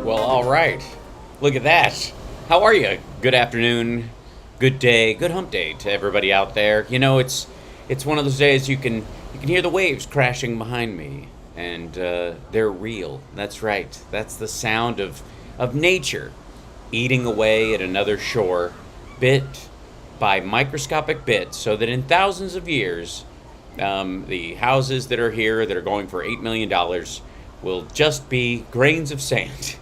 Well, all right. Look at that. How are you? Good afternoon, good day, good hump day to everybody out there. You know, it's one of those days you can hear the waves crashing behind me, and they're real. That's right. That's the sound of nature eating away at another shore, bit by microscopic bit, so that in thousands of years, the houses that are here that are going for $8 million will just be grains of sand.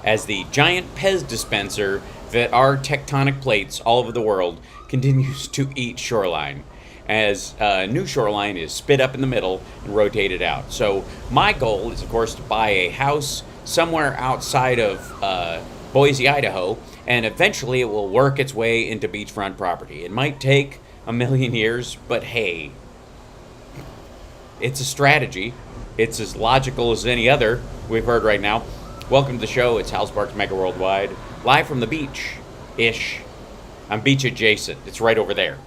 As the giant Pez dispenser that are tectonic plates all over the world continues to eat shoreline, as new shoreline is spit up in the middle and rotated out. So my goal is, of course, to buy a house somewhere outside of Boise, Idaho, and eventually it will work its way into beachfront property. It might take a million years, but hey, it's a strategy. It's as logical as any other we've heard right now. Welcome to the show. It's HAL SPARKS Mega Worldwide, live from the beach-ish. I'm beach adjacent. It's right over there.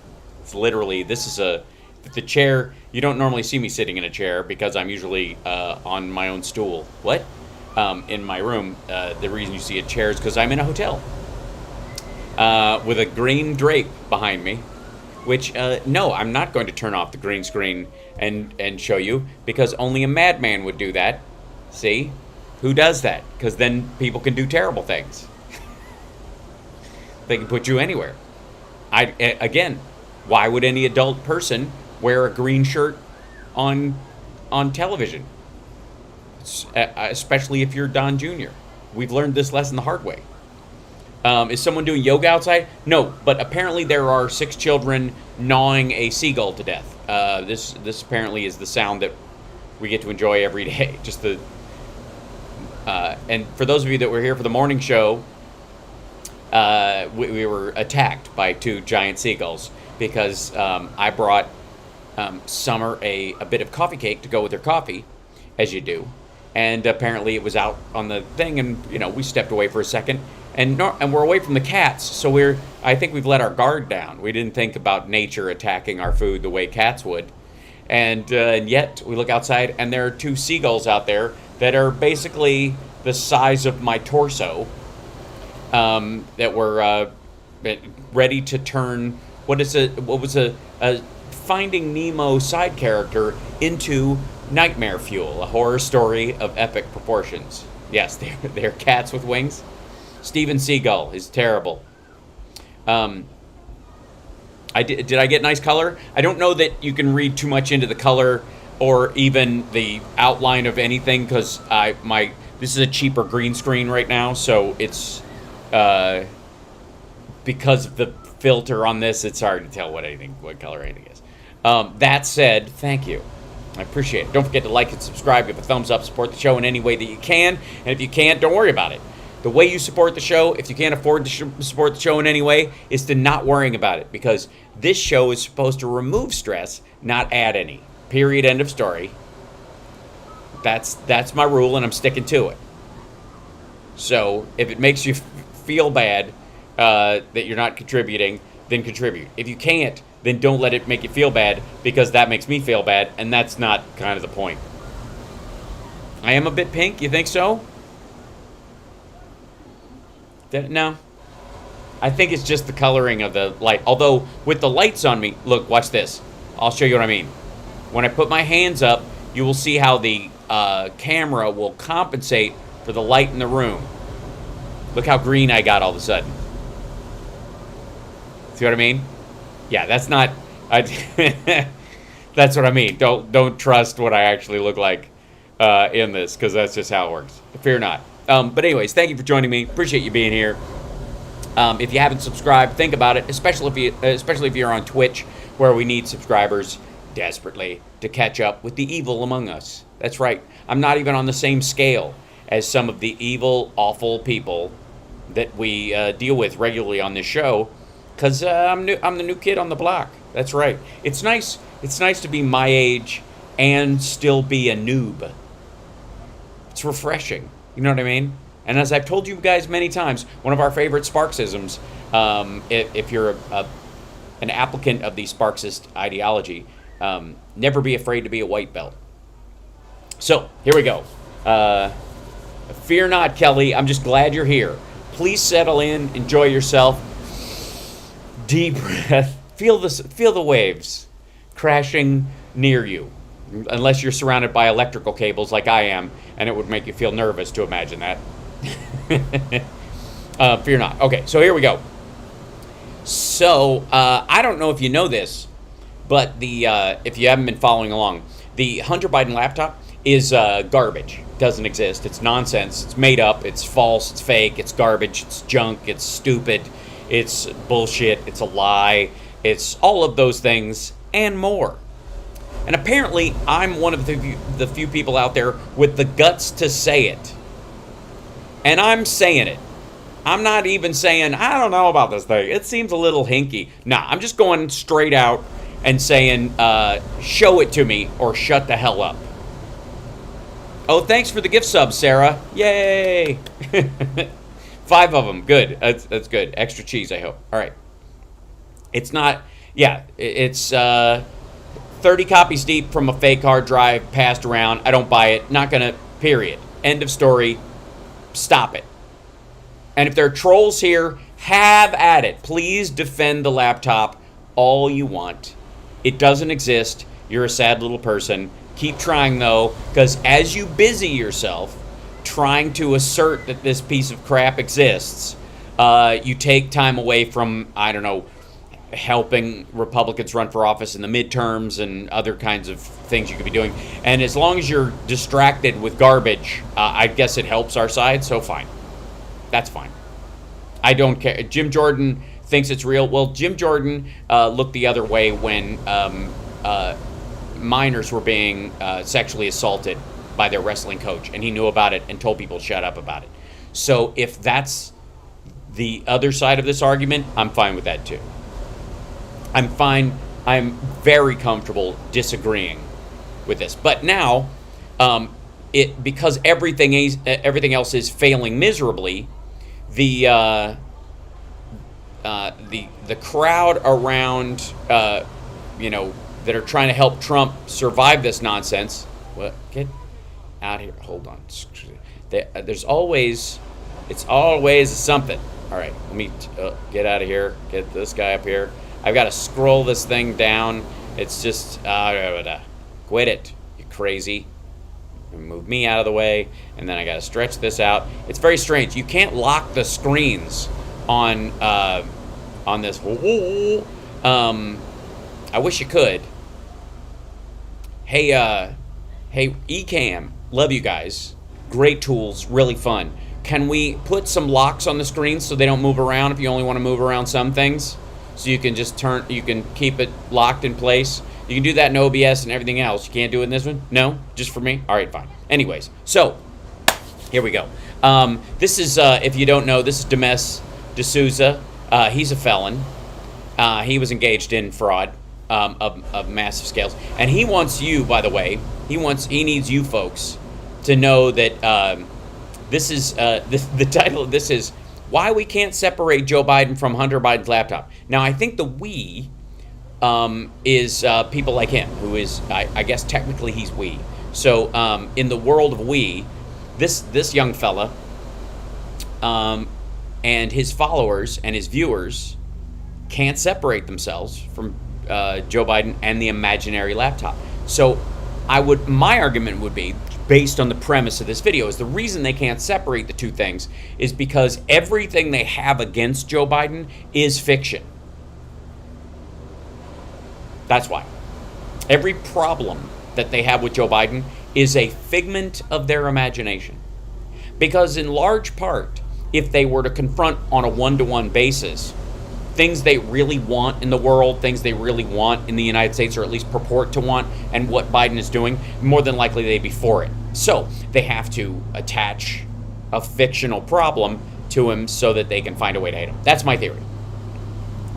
It's literally, this is the chair. You don't normally see me sitting in a chair because I'm usually on my own stool. What? In my room. The reason you see a chair is because I'm in a hotel with a green drape behind me. Which, no, I'm not going to turn off the green screen and show you, because only a madman would do that. See? Who does that? Because then people can do terrible things. They can put you anywhere. Again, why would any adult person wear a green shirt on television? Especially if you're Don Jr. We've learned this lesson the hard way. Is someone doing yoga outside? No, but apparently there are 6 children gnawing a seagull to death. This apparently is the sound that we get to enjoy every day. Just the and for those of you that were here for the morning show, we were attacked by 2 giant seagulls because I brought Summer a bit of coffee cake to go with her coffee, as you do, and apparently it was out on the thing, and we stepped away for a second. And we're away from the cats, so I think we've let our guard down. We didn't think about nature attacking our food the way cats would. And yet, we look outside, and there are 2 seagulls out there that are basically the size of my torso, that were ready to turn what was a Finding Nemo side character into nightmare fuel, a horror story of epic proportions. Yes, they're cats with wings. Steven Seagull is terrible. Did I get nice color? I don't know that you can read too much into the color or even the outline of anything, because this is a cheaper green screen right now, so it's because of the filter on this, it's hard to tell what color anything is. That said, thank you. I appreciate it. Don't forget to like and subscribe, give a thumbs up, support the show in any way that you can, and if you can't, don't worry about it. The way you support the show, if you can't afford to support the show in any way, is to not worrying about it, because this show is supposed to remove stress, not add any. Period. End of story. That's my rule, and I'm sticking to it. So if it makes you feel bad that you're not contributing, then contribute. If you can't, then don't let it make you feel bad, because that makes me feel bad, and that's not kind of the point. I am a bit pink. You think so? No, I think it's just the coloring of the light. Although, with the lights on me, look, watch this. I'll show you what I mean. When I put my hands up, you will see how the camera will compensate for the light in the room. Look how green I got all of a sudden. See what I mean? Yeah, that's not... that's what I mean. Don't trust what I actually look like in this, because that's just how it works. Fear not. But anyways, thank you for joining me. Appreciate you being here. If you haven't subscribed, think about it, especially if you're on Twitch, where we need subscribers desperately to catch up with the evil among us. That's right. I'm not even on the same scale as some of the evil, awful people that we deal with regularly on this show, because I'm the new kid on the block. That's right. It's nice to be my age and still be a noob. It's refreshing. You know what I mean? And as I've told you guys many times, one of our favorite Sparksisms, if you're an applicant of the Sparksist ideology, never be afraid to be a white belt. So, here we go. Fear not, Kelly. I'm just glad you're here. Please settle in, enjoy yourself. Deep breath. Feel the waves crashing near you. Unless you're surrounded by electrical cables like I am, and it would make you feel nervous to imagine that. Fear not. Okay, so here we go. So, I don't know if you know this, but if you haven't been following along, the Hunter Biden laptop is garbage. Doesn't exist. It's nonsense. It's made up. It's false. It's fake. It's garbage. It's junk. It's stupid. It's bullshit. It's a lie. It's all of those things and more. And apparently, I'm one of the few people out there with the guts to say it. And I'm saying it. I'm not even saying, I don't know about this thing. It seems a little hinky. Nah, I'm just going straight out and saying, show it to me or shut the hell up. Oh, thanks for the gift sub, Sarah. Yay! 5 of them. Good. That's good. Extra cheese, I hope. All right. It's not... Yeah, it's 30 copies deep from a fake hard drive passed around. I don't buy it. Not gonna... Period. End of story. Stop it. And if there are trolls here, have at it. Please defend the laptop all you want. It doesn't exist. You're a sad little person. Keep trying, though, because as you busy yourself trying to assert that this piece of crap exists, you take time away from, I don't know, helping Republicans run for office in the midterms and other kinds of things you could be doing. And as long as you're distracted with garbage, I guess it helps our side, so fine. That's fine. I don't care. Jim Jordan thinks it's real. Well, Jim Jordan looked the other way when minors were being sexually assaulted by their wrestling coach, and he knew about it and told people to shut up about it. So if that's the other side of this argument, I'm fine with that too. I'm fine. I'm very comfortable disagreeing with this. But now, because everything else is failing miserably, the crowd around that are trying to help Trump survive this nonsense. What? Get out here. Hold on. It's always something. All right, let me get out of here. Get this guy up here. I've got to scroll this thing down. It's just quit it, you crazy. Move me out of the way, and then I got to stretch this out. It's very strange. You can't lock the screens on this. I wish you could. Hey, Ecamm, love you guys. Great tools, really fun. Can we put some locks on the screen so they don't move around if you only want to move around some things? So you can just you can keep it locked in place. You can do that in OBS and everything else. You can't do it in this one? No? Just for me? All right, fine. Anyways, so here we go. This is, if you don't know, this is Demes D'Souza. He's a felon. He was engaged in fraud of massive scales. And he wants you, by the way, he needs you folks to know that this is, the title of this is Why We Can't Separate Joe Biden from Hunter Biden's Laptop. Now, I think the we is people like him, who is, I guess technically he's we. So in the world of we, this young fella and his followers and his viewers can't separate themselves from Joe Biden and the imaginary laptop. So my argument would be, based on the premise of this video, is the reason they can't separate the two things is because everything they have against Joe Biden is fiction. That's why. Every problem that they have with Joe Biden is a figment of their imagination. Because in large part, if they were to confront on a one-to-one basis things they really want in the world, things they really want in the United States, or at least purport to want, and what Biden is doing, more than likely they'd be for it. So they have to attach a fictional problem to him so that they can find a way to hate him. That's my theory.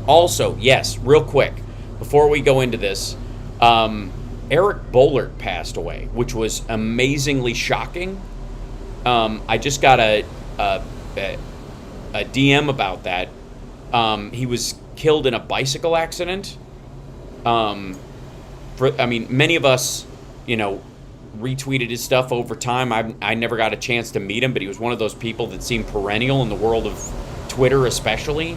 Also, yes, real quick, before we go into this, Eric Boehlert passed away, which was amazingly shocking. I just got a DM about that. He was killed in a bicycle accident. Many of us, retweeted his stuff over time. I never got a chance to meet him, but he was one of those people that seemed perennial in the world of Twitter, especially.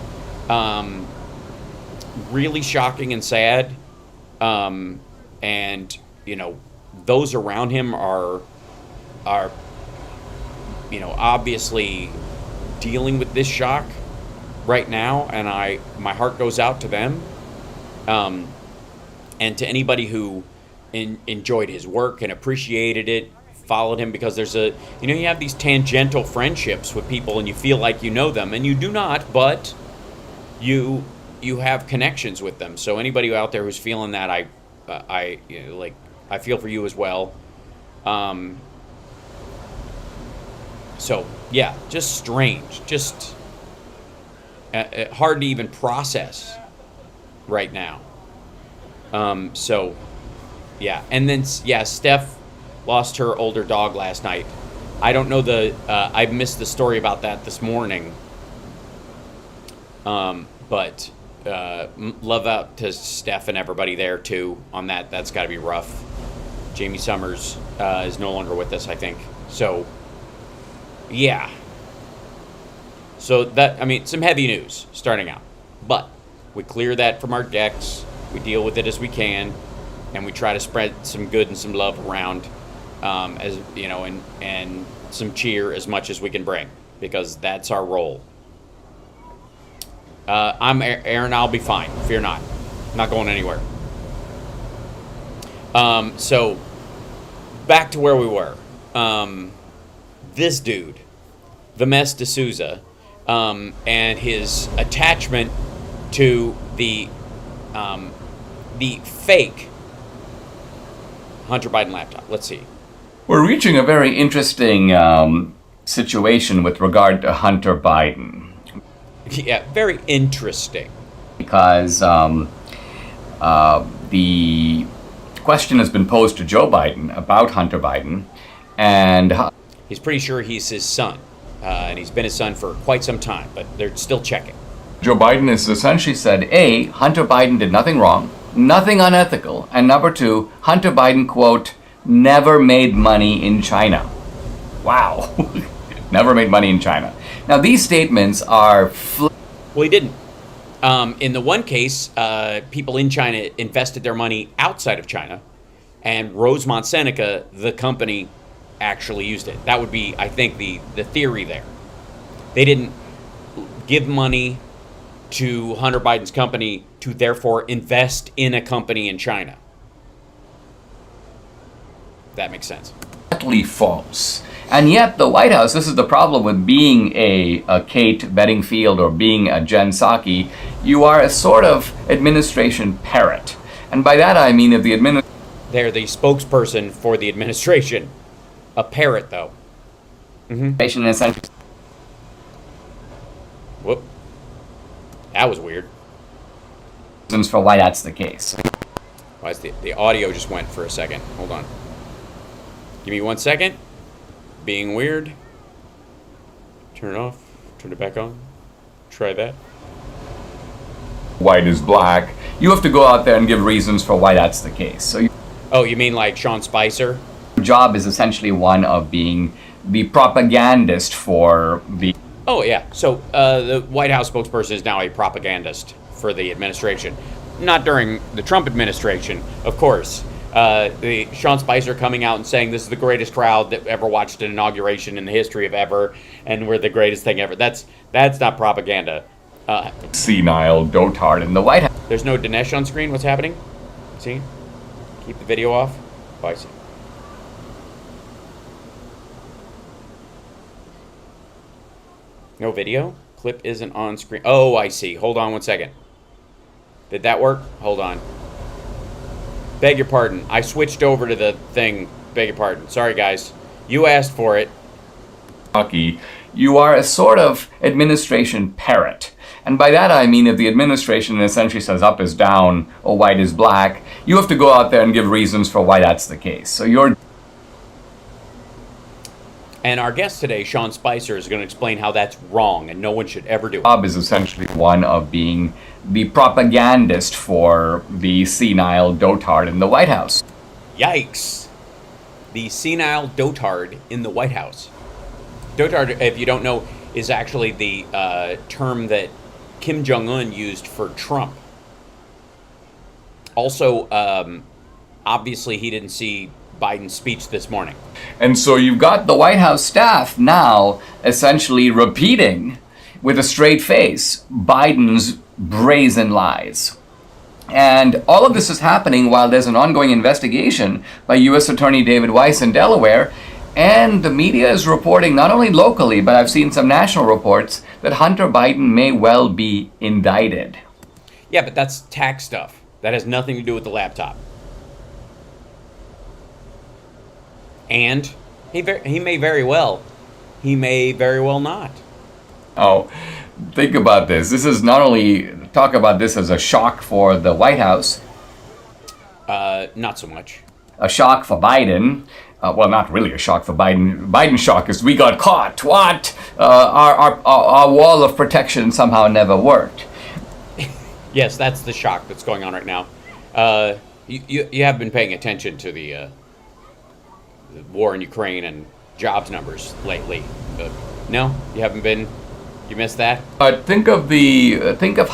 Really shocking and sad. And you know, those around him are you know, obviously dealing with this shock right now, and my heart goes out to them. And to anybody who enjoyed his work and appreciated it, followed him, because there's you know, you have these tangential friendships with people and you feel like you know them, and you do not, but you have connections with them. So anybody out there who's feeling that, I you know, like, I feel for you as well. So yeah, just strange, just hard to even process right now. So yeah, and then yeah, Steph lost her older dog last night. I don't know I missed the story about that this morning. But love out to Steph and everybody there too on that. That's got to be rough. Jamie Summers is no longer with us, I think. So yeah. So that, I mean, some heavy news starting out, but we clear that from our decks. We deal with it as we can, and we try to spread some good and some love around, as you know, and some cheer as much as we can bring, because that's our role. I'm Aaron. I'll be fine. Fear not. I'm not going anywhere. So back to where we were. This dude, the Mess D'Souza, and his attachment to the fake Hunter Biden laptop. Let's see. We're reaching a very interesting situation with regard to Hunter Biden. Yeah, very interesting. Because the question has been posed to Joe Biden about Hunter Biden, and he's pretty sure he's his son, and he's been his son for quite some time, but they're still checking. Joe Biden has essentially said, A, Hunter Biden did nothing wrong, nothing unethical, and number two, Hunter Biden, quote, never made money in China. Wow. Never made money in China. Now, these statements are... Well, he didn't. In the one case, people in China invested their money outside of China, and Rosemont Seneca, the company, actually used it. That would be, I think, the theory there. They didn't give money to Hunter Biden's company to therefore invest in a company in China. That makes sense. False. And yet the White House, this is the problem with being a Kate Bedingfield or being a Jen Psaki, you are a sort of administration parrot. And by that I mean if the They're the spokesperson for the administration. A parrot, though. Mm-hmm. Whoop. That was weird. Reasons for why that's the case. Why is the audio just went for a second. Hold on. Give me 1 second. Being weird. Turn it off. Turn it back on. Try that. White is black. You have to go out there and give reasons for why that's the case. So oh, you mean like Sean Spicer? Your job is essentially one of being the propagandist for the... Oh, yeah. So the White House spokesperson is now a propagandist for the administration. Not during the Trump administration, of course. The Sean Spicer coming out and saying this is the greatest crowd that ever watched an inauguration in the history of ever, and we're the greatest thing ever. That's not propaganda. Senile dotard in the White House. There's no Dinesh on screen. What's happening? See? Keep the video off. Oh, I see. No video? Clip isn't on screen. Oh, I see. Hold on 1 second. Did that work? Hold on. Beg your pardon. I switched over to the thing. Beg your pardon. Sorry, guys. You asked for it. You are a sort of administration parrot. And by that I mean if the administration essentially says up is down or white is black, you have to go out there and give reasons for why that's the case. So you're... And our guest today, Sean Spicer, is going to explain how that's wrong and no one should ever do it. Job is essentially one of being the propagandist for the senile dotard in the White House. Yikes. the senile dotard in the White House. Dotard, if you don't know, is actually the term that Kim Jong-un used for Trump. Also, obviously, he didn't see Biden's speech this morning. And so you've got the White House staff now essentially repeating with a straight face Biden's brazen lies. And all of this is happening while there's an ongoing investigation by U.S. Attorney David Weiss in Delaware. And the media is reporting, not only locally, but I've seen some national reports, that Hunter Biden may well be indicted. Yeah, but that's tax stuff. That has nothing to do with the laptop. And he may very well not. Oh, think about this. This is not only, talk about this as a shock for the White House. Not so much. A shock for Biden. Well, not really a shock for Biden. Biden's shock is we got caught. What? Our wall of protection somehow never worked. Yes, that's the shock that's going on right now. You have been paying attention to the war in Ukraine and jobs numbers lately. No, you haven't been. You missed that? Think of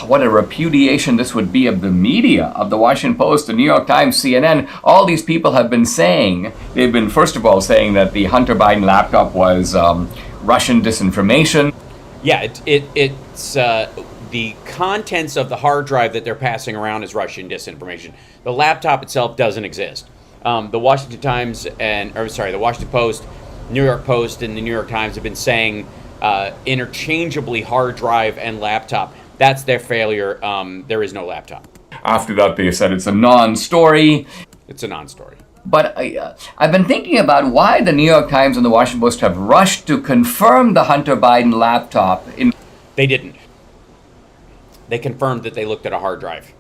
what a repudiation this would be of the media, of the Washington Post, the New York Times, CNN. All these people have been saying, they've been first of all saying that the Hunter Biden laptop was Russian disinformation. Yeah, it's the contents of the hard drive that they're passing around is Russian disinformation. The laptop itself doesn't exist. The Washington the Washington Post, New York Post, and the New York Times have been saying interchangeably hard drive and laptop. That's their failure. There is no laptop. After that, they said it's a non-story. It's a non-story. But I've been thinking about why the New York Times and the Washington Post have rushed to confirm the Hunter Biden laptop. They didn't. They confirmed that they looked at a hard drive.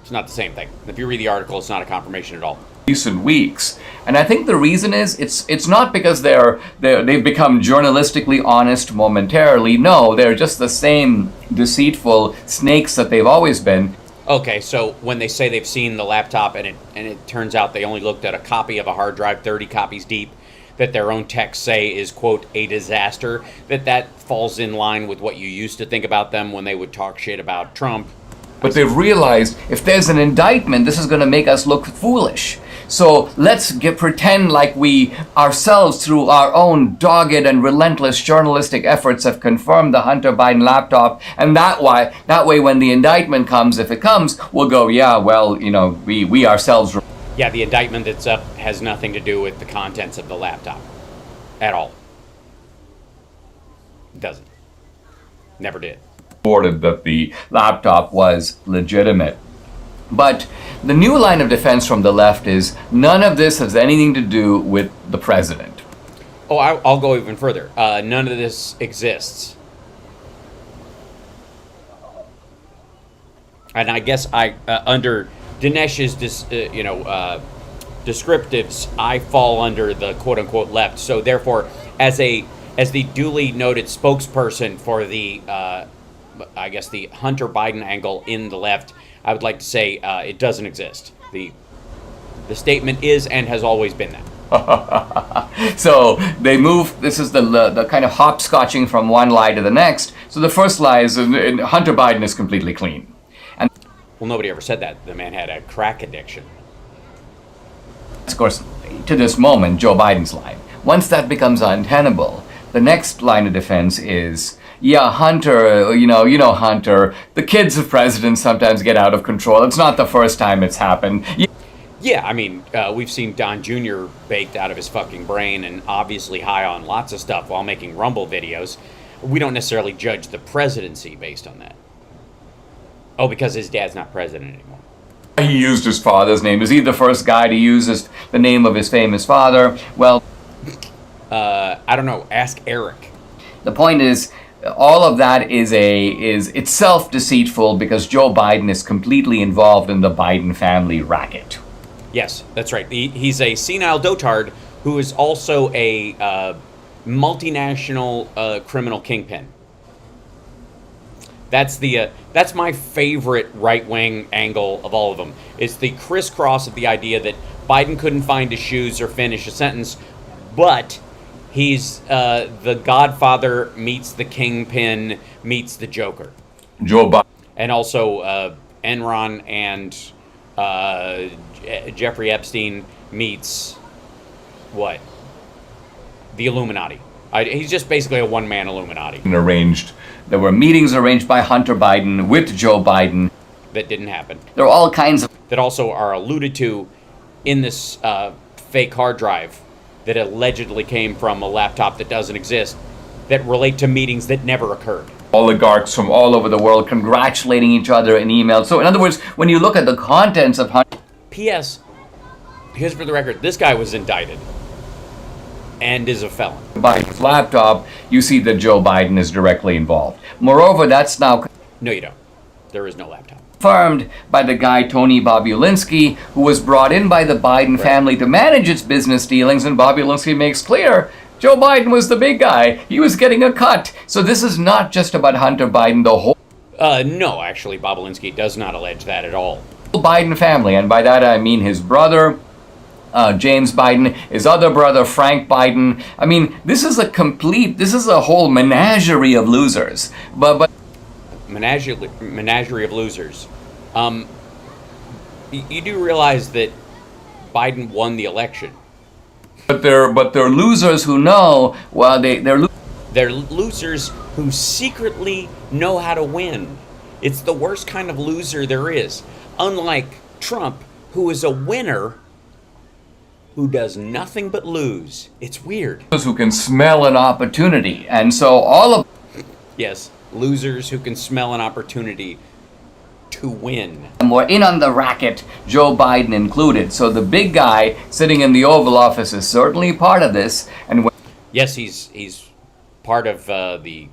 It's not the same thing. If you read the article, it's not a confirmation at all. Recent weeks, and I think the reason is it's not because they've become journalistically honest momentarily. No, they're just the same deceitful snakes that they've always been. Okay, so when they say they've seen the laptop and it turns out they only looked at a copy of a hard drive 30 copies deep, that their own texts say is, quote, a disaster, that falls in line with what you used to think about them when they would talk shit about Trump. But they've realized if there's an indictment, this is going to make us look foolish. So let's pretend like we ourselves, through our own dogged and relentless journalistic efforts, have confirmed the Hunter Biden laptop. And that way, when the indictment comes, if it comes, we'll go, yeah, well, we ourselves. Yeah, the indictment that's up has nothing to do with the contents of the laptop at all. It doesn't. Never did. Reported that the laptop was legitimate. But the new line of defense from the left is none of this has anything to do with the president. Oh, I'll go even further. None of this exists. And I guess under Dinesh's descriptives, I fall under the quote-unquote left. So therefore, as the duly noted spokesperson for the the Hunter Biden angle in the left, I would like to say it doesn't exist. The statement is and has always been that. So they move. This is the kind of hopscotching from one lie to the next. So the first lie is Hunter Biden is completely clean. And well, nobody ever said that. The man had a crack addiction. Of course, to this moment, Joe Biden's lie. Once that becomes untenable, the next line of defense is, yeah, Hunter, Hunter, the kids of presidents sometimes get out of control. It's not the first time it's happened. Yeah, I mean, we've seen Don Jr. baked out of his fucking brain and obviously high on lots of stuff while making Rumble videos. We don't necessarily judge the presidency based on that. Oh, because his dad's not president anymore. He used his father's name. Is he the first guy to use the name of his famous father? Well, I don't know. Ask Eric. The point is, all of that is itself deceitful because Joe Biden is completely involved in the Biden family racket. Yes, that's right. He's a senile dotard who is also a multinational criminal kingpin. That's my favorite right-wing angle of all of them. It's the crisscross of the idea that Biden couldn't find his shoes or finish a sentence, but he's the Godfather meets the Kingpin meets the Joker. Joe Biden. And also Enron and Jeffrey Epstein meets what? The Illuminati. He's just basically a one-man Illuminati. There were meetings arranged by Hunter Biden with Joe Biden. That didn't happen. There are all kinds of... That also are alluded to in this fake hard drive that allegedly came from a laptop that doesn't exist, that relate to meetings that never occurred. Oligarchs from all over the world congratulating each other in emails. So in other words, when you look at the contents of Hunter... P.S. Here's for the record, this guy was indicted and is a felon. Biden's laptop, you see that Joe Biden is directly involved. Moreover, that's now... No, you don't. There is no laptop. Confirmed by the guy Tony Bobulinski, who was brought in by the Biden family to manage its business dealings, and Bobulinski makes clear Joe Biden was the big guy. He was getting a cut. So this is not just about Hunter Biden, the whole... No, actually, Bobulinski does not allege that at all. Biden family, and by that I mean his brother, James Biden, his other brother, Frank Biden. I mean, this is a whole menagerie of losers. But Menagerie of losers. You do realize that Biden won the election. But they're losers who know, well, they're losers who secretly know how to win. It's the worst kind of loser there is. Unlike Trump, who is a winner who does nothing but lose. It's weird. Those who can smell an opportunity. And so all of... Yes, losers who can smell an opportunity to win. And we're in on the racket, Joe Biden included. So the big guy sitting in the Oval Office is certainly part of this. And yes, he's part of the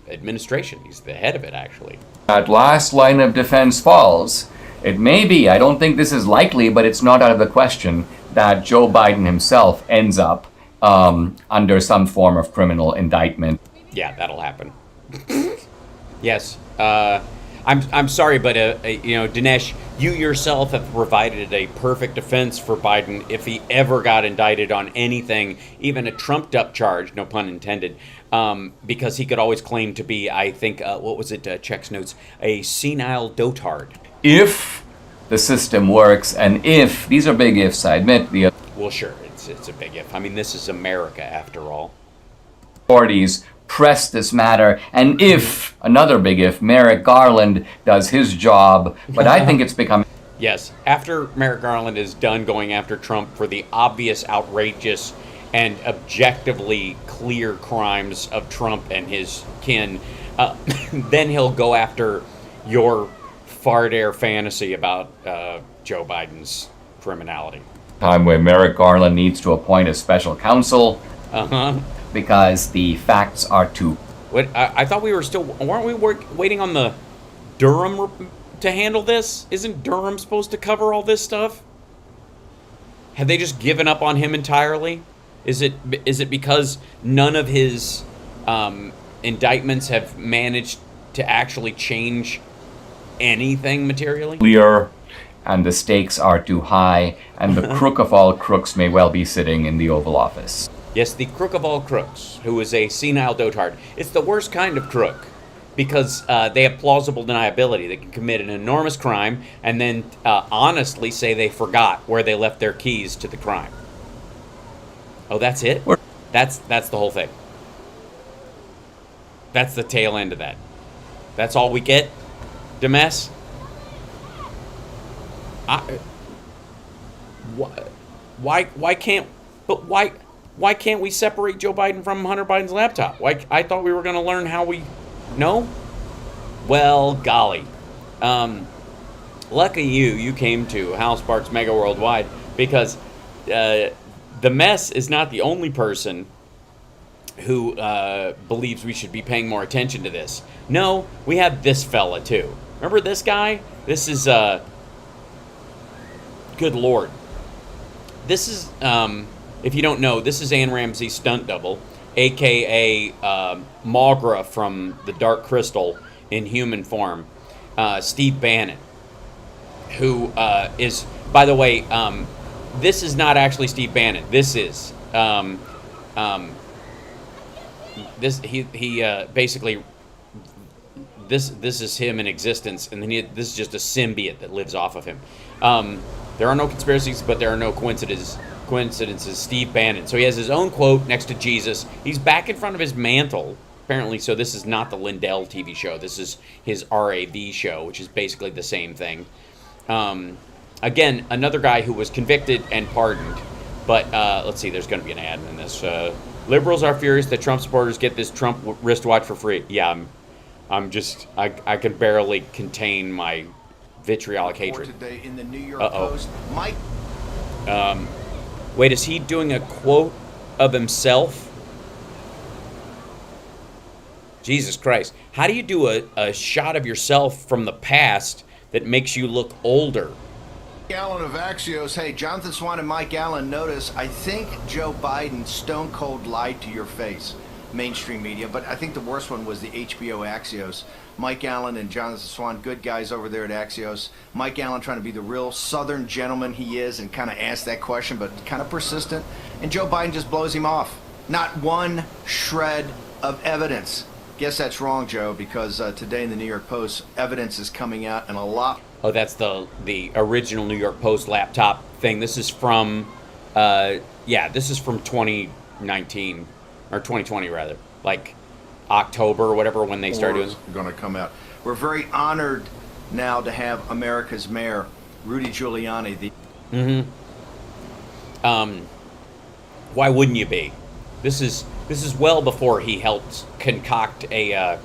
administration. He's the head of it, actually. That last line of defense falls. It may be, I don't think this is likely, but it's not out of the question, that Joe Biden himself ends up under some form of criminal indictment. Yeah, that'll happen. Yes. I'm sorry, but Dinesh, you yourself have provided a perfect defense for Biden if he ever got indicted on anything, even a trumped-up charge, no pun intended, because he could always claim to be, I think, Check's notes, a senile dotard. If the system works, and if, these are big ifs, I admit, the well, sure, it's a big if. I mean, this is America, after all. Authorities press this matter, and if, another big if, Merrick Garland does his job, but I think it's becoming... Yes, after Merrick Garland is done going after Trump for the obvious, outrageous, and objectively clear crimes of Trump and his kin, then he'll go after your fart air fantasy about Joe Biden's criminality. Time where Merrick Garland needs to appoint a special counsel. Because the facts are too... What? I thought we were still... Weren't we waiting on the Durham to handle this? Isn't Durham supposed to cover all this stuff? Have they just given up on him entirely? Is it because none of his indictments have managed to actually change anything materially? Clear, and the stakes are too high, and the crook of all crooks may well be sitting in the Oval Office. Yes, the crook of all crooks, who is a senile dotard. It's the worst kind of crook, because they have plausible deniability. They can commit an enormous crime and then honestly say they forgot where they left their keys to the crime. Oh, that's it? That's the whole thing. That's the tail end of that. That's all we get? Demes? Why can't we separate Joe Biden from Hunter Biden's laptop? I thought we were going to learn how we... No? Well, golly. Lucky you came to HAL Sparks Mega Worldwide, because the mess is not the only person who believes we should be paying more attention to this. No, we have this fella too. Remember this guy? This is good Lord. This is if you don't know, this is Anne Ramsey's stunt double, aka Magra from The Dark Crystal, in human form, Steve Bannon, who is, by the way, this is not actually Steve Bannon. This is basically this is him in existence, and then this is just a symbiote that lives off of him. There are no conspiracies, but there are no coincidences. Steve Bannon. So he has his own quote next to Jesus. He's back in front of his mantle, apparently. So this is not the Lindell TV show. This is his RAV show, which is basically the same thing. Again, another guy who was convicted and pardoned. But let's see, there's going to be an ad in this. Liberals are furious that Trump supporters get this Trump wristwatch for free. Yeah, I can barely contain my vitriolic hatred. Today in the New York Post, Mike. Wait, is he doing a quote of himself? Jesus Christ. How do you do a shot of yourself from the past that makes you look older? Allen of Axios. Hey, Jonathan Swan and Mike Allen, notice, I think Joe Biden stone cold lied to your face, mainstream media, but I think the worst one was the HBO Axios. Mike Allen and Jonathan Swan, good guys over there at Axios. Mike Allen trying to be the real Southern gentleman he is and kind of ask that question, but kind of persistent. And Joe Biden just blows him off. Not one shred of evidence. Guess that's wrong, Joe, because today in the New York Post, evidence is coming out and a lot. Oh, that's the original New York Post laptop thing. This is from, this is from 2019, or 2020 rather, like October or whatever when they started doing. Going to come out. We're very honored now to have America's mayor, Rudy Giuliani. Why wouldn't you be? This is well before he helped concoct an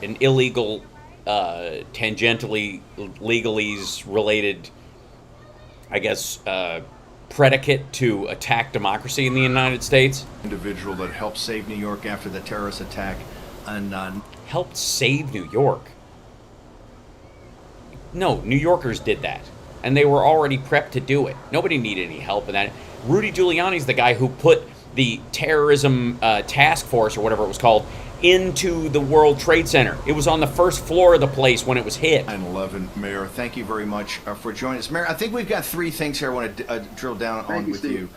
illegal, tangentially legalese related, I guess, predicate to attack democracy in the United States. Individual that helped save New York after the terrorist attack, and helped save New York. No, New Yorkers did that, and they were already prepped to do it. Nobody needed any help in that. Rudy Giuliani's the guy who put the terrorism task force, or whatever it was called, into the World Trade Center. It was on the first floor of the place when it was hit. 9/11, Mayor, thank you very much for joining us. Mayor, I think we've got three things here I want to drill down on with you.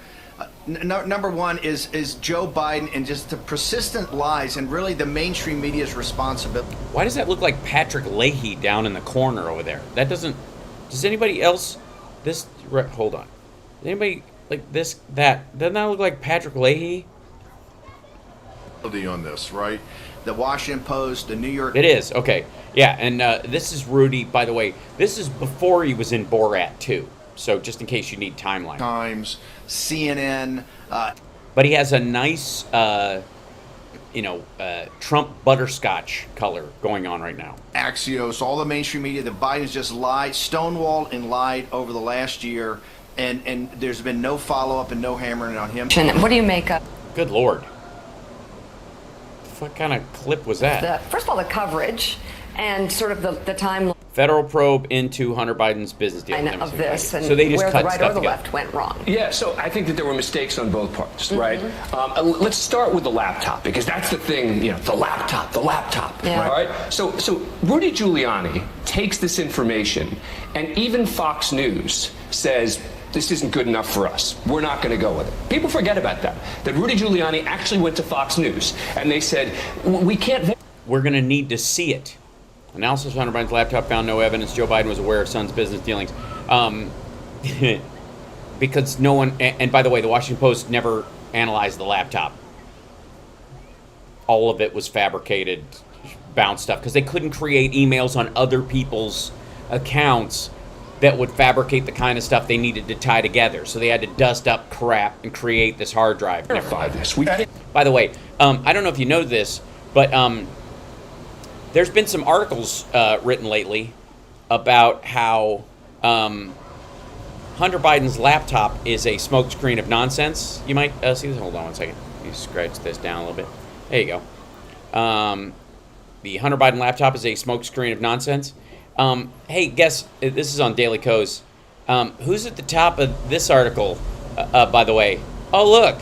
Number one is Joe Biden and just the persistent lies and really the mainstream media's responsibility. Why does that look like Patrick Leahy down in the corner over there? That doesn't... Does anybody else... Hold on. Does anybody... Like this, that, doesn't that look like Patrick Leahy? On this, right? The Washington Post, the New York... It is, okay. Yeah, and this is Rudy, by the way. This is before he was in Borat 2. So just in case you need timeline. Times, CNN... but he has a nice, Trump butterscotch color going on right now. Axios, all the mainstream media, the Bidens just lied, stonewalled and lied over the last year. And there's been no follow-up and no hammering on him. What do you make of? Good Lord. What kind of clip was that? First of all, the coverage and sort of the time. Federal probe into Hunter Biden's business deal. Of this, and so they just where cut the right stuff or the together. left went wrong. Yeah, so I think that there were mistakes on both parts, right? Let's start with the laptop, because that's the thing, the laptop, Yeah. all right? So Rudy Giuliani takes this information, and even Fox News says, this isn't good enough for us. We're not going to go with it. People forget about that Rudy Giuliani actually went to Fox News, and they said, we can't... We're going to need to see it. Analysis of Hunter Biden's laptop found no evidence Joe Biden was aware of son's business dealings. Because no one... And by the way, the Washington Post never analyzed the laptop. All of it was fabricated, bound stuff, because they couldn't create emails on other people's accounts that would fabricate the kind of stuff they needed to tie together. So they had to dust up crap and create this hard drive. Verify this. By the way, I don't know if you know this, but there's been some articles written lately about how Hunter Biden's laptop is a smokescreen of nonsense. You might see this. Hold on one second. You scratch this down a little bit. There you go. The Hunter Biden laptop is a smokescreen of nonsense. Hey, guess, this is on Daily Kos. Who's at the top of this article, by the way? Oh, look.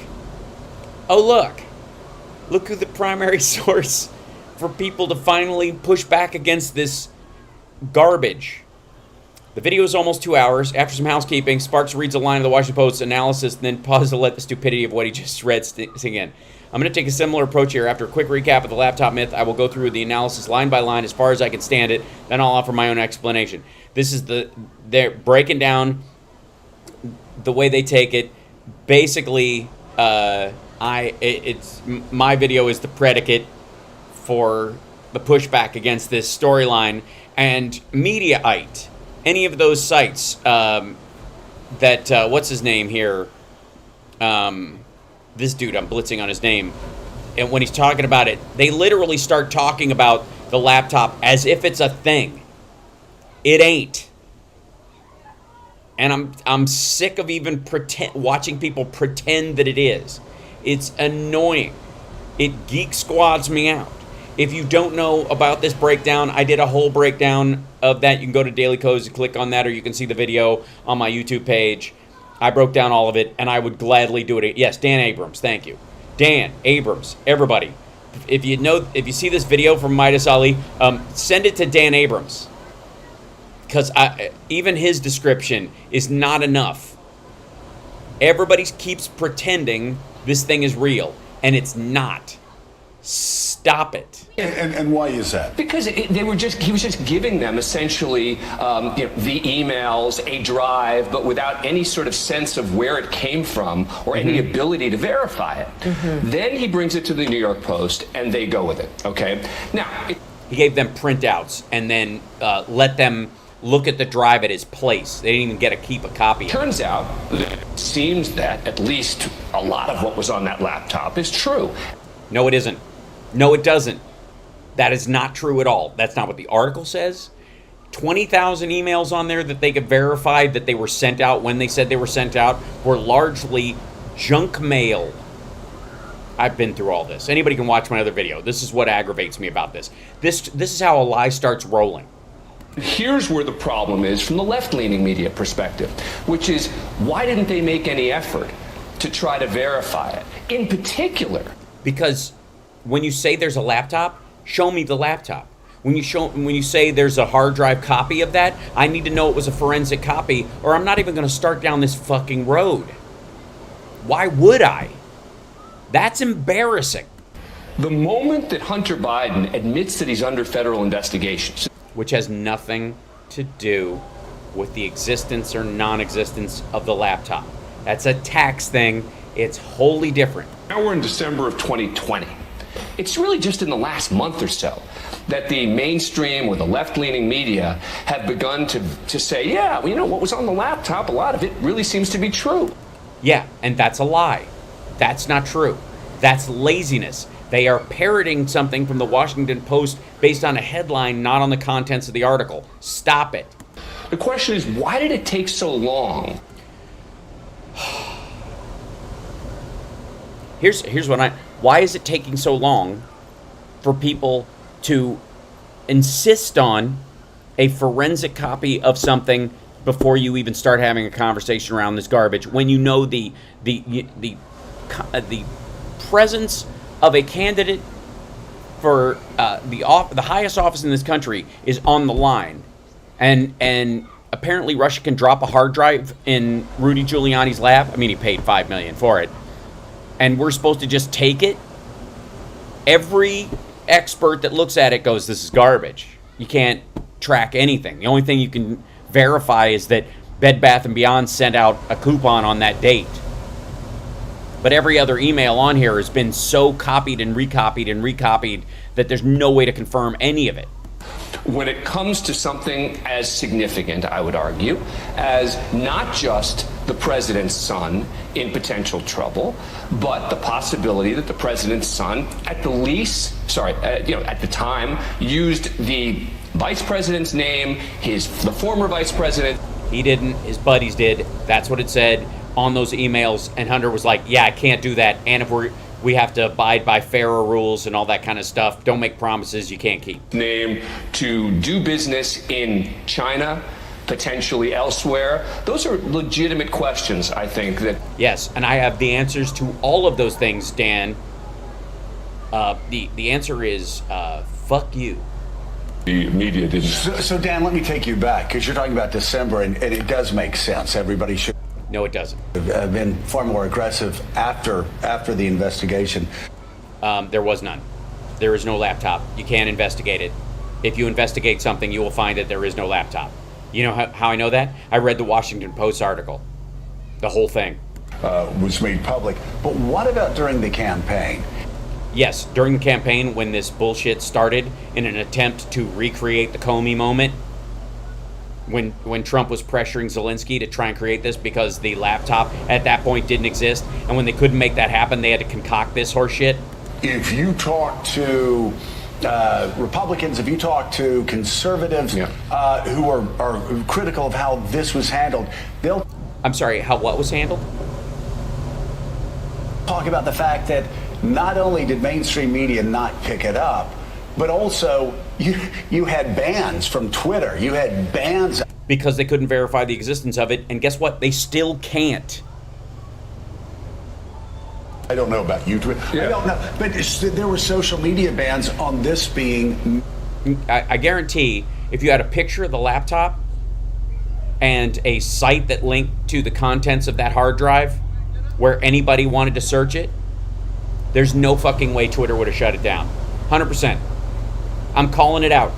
Look who the primary source for people to finally push back against this garbage. The video is almost 2 hours. After some housekeeping, Sparks reads a line of the Washington Post's analysis and then pauses to let the stupidity of what he just read sink in. I'm going to take a similar approach here. After a quick recap of the laptop myth, I will go through the analysis line by line as far as I can stand it. Then I'll offer my own explanation. This is they're breaking down the way they take it. Basically, it's my video is the predicate for the pushback against this storyline, and Mediaite, any of those sites that what's his name here, this dude, I'm blitzing on his name, and when he's talking about it, they literally start talking about the laptop as if it's a thing. It ain't. And I'm sick of even watching people pretend that it is. It's annoying. It geek squads me out. If you don't know about this breakdown, I did a whole breakdown of that. You can go to Daily Codes and click on that, or you can see the video on my YouTube page. I broke down all of it, and I would gladly do it. Yes, Dan Abrams, thank you. Dan Abrams, everybody. If you see this video from Midas Ali, send it to Dan Abrams. Because even his description is not enough. Everybody keeps pretending this thing is real, and it's not. Stop it. And why is that? Because he was just giving them essentially the emails, a drive, but without any sort of sense of where it came from or any ability to verify it. Then he brings it to the New York Post, and they go with it. Okay. Now he gave them printouts and then let them look at the drive at his place. They didn't even keep a copy. Turns out, it seems that at least a lot of what was on that laptop is true. No, it isn't. No, it doesn't. That is not true at all. That's not what the article says. 20,000 emails on there that they could verify that they were sent out when they said they were sent out were largely junk mail. I've been through all this. Anybody can watch my other video. This is what aggravates me about this. This is how a lie starts rolling. Here's where the problem is from the left-leaning media perspective, which is why didn't they make any effort to try to verify it? In particular, because when you say there's a laptop, show me the laptop. When you say there's a hard drive copy of that, I need to know it was a forensic copy, or I'm not even going to start down this fucking road. Why would I? That's embarrassing. The moment that Hunter Biden admits that he's under federal investigations, which has nothing to do with the existence or non-existence of the laptop. That's a tax thing. It's wholly different. Now we're in December of 2020. It's really just in the last month or so that the mainstream or the left-leaning media have begun to say, yeah, well, you know, what was on the laptop, a lot of it really seems to be true. Yeah, and that's a lie. That's not true. That's laziness. They are parroting something from the Washington Post based on a headline, not on the contents of the article. Stop it. The question is, why did it take so long? Here's what why is it taking so long for people to insist on a forensic copy of something before you even start having a conversation around this garbage, when you know the presence of a candidate for the highest office in this country is on the line, and apparently Russia can drop a hard drive in Rudy Giuliani's lap. I mean, he paid $5 million for it, and we're supposed to just take it? Every expert that looks at it goes, this is garbage. You can't track anything. The only thing you can verify is that Bed Bath & Beyond sent out a coupon on that date. But every other email on here has been so copied and recopied that there's no way to confirm any of it. When it comes to something as significant, I would argue, as not just the president's son in potential trouble, but the possibility that the president's son, at the time, used the vice president's name, the former vice president. He didn't. His buddies did. That's what it said on those emails. And Hunter was like, yeah, I can't do that. And if we have to abide by FARA rules and all that kind of stuff. Don't make promises you can't keep. Name to do business in China, potentially elsewhere. Those are legitimate questions, I think. Yes, and I have the answers to all of those things, Dan. The answer is fuck you. The media didn't. So Dan, let me take you back, because you're talking about December, and it does make sense. Everybody should No, it doesn't. have been far more aggressive after the investigation. There was none. There is no laptop. You can't investigate it. If you investigate something, you will find that there is no laptop. You know how I know that? I read the Washington Post article. The whole thing. Was made public. But what about during the campaign? Yes, during the campaign, when this bullshit started in an attempt to recreate the Comey moment, when Trump was pressuring Zelensky to try and create this because the laptop at that point didn't exist, and when they couldn't make that happen, they had to concoct this horse shit. If you talk to Republicans, if you talk to conservatives who are critical of how this was handled, they'll... I'm sorry, how what was handled? Talk about the fact that not only did mainstream media not pick it up, but also you had bans from Twitter. You had bans because they couldn't verify the existence of it, and guess what? They still can't. I don't know about YouTube. I don't know, but there were social media bans on this being. I guarantee if you had a picture of the laptop and a site that linked to the contents of that hard drive where anybody wanted to search it, there's no fucking way Twitter would have shut it down. 100%. I'm calling it out.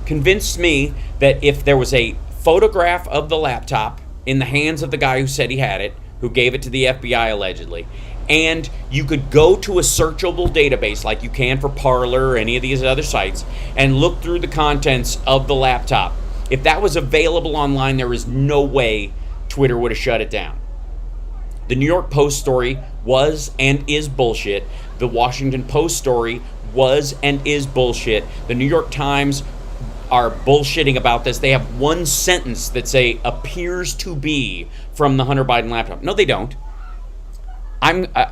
Convinced me that if there was a photograph of the laptop in the hands of the guy who said he had it, who gave it to the FBI allegedly, and you could go to a searchable database like you can for Parler or any of these other sites and look through the contents of the laptop. If that was available online, there is no way Twitter would have shut it down. The New York Post story was and is bullshit. The Washington Post story was and is bullshit. The New York Times are bullshitting about this. They have one sentence that say appears to be from the Hunter Biden laptop. No, they don't.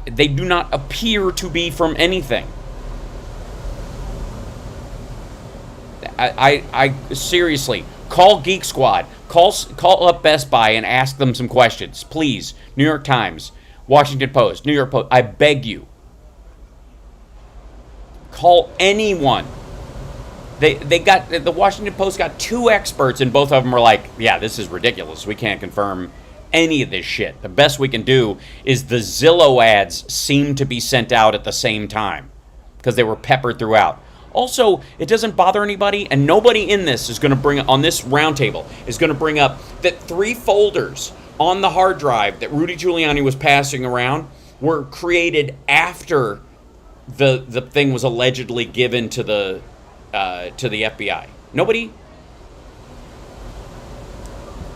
They do not appear to be from anything. I seriously, call Geek Squad. Call up Best Buy and ask them some questions, please. New York Times, Washington Post, New York Post. I beg you. Call anyone. The Washington Post got 2 experts, and both of them were like, yeah, this is ridiculous. We can't confirm any of this shit. The best we can do is the Zillow ads seem to be sent out at the same time because they were peppered throughout. Also, it doesn't bother anybody, and nobody in this is going to bring, on this roundtable, is going to bring up that 3 folders on the hard drive that Rudy Giuliani was passing around were created after the thing was allegedly given to the FBI. Nobody?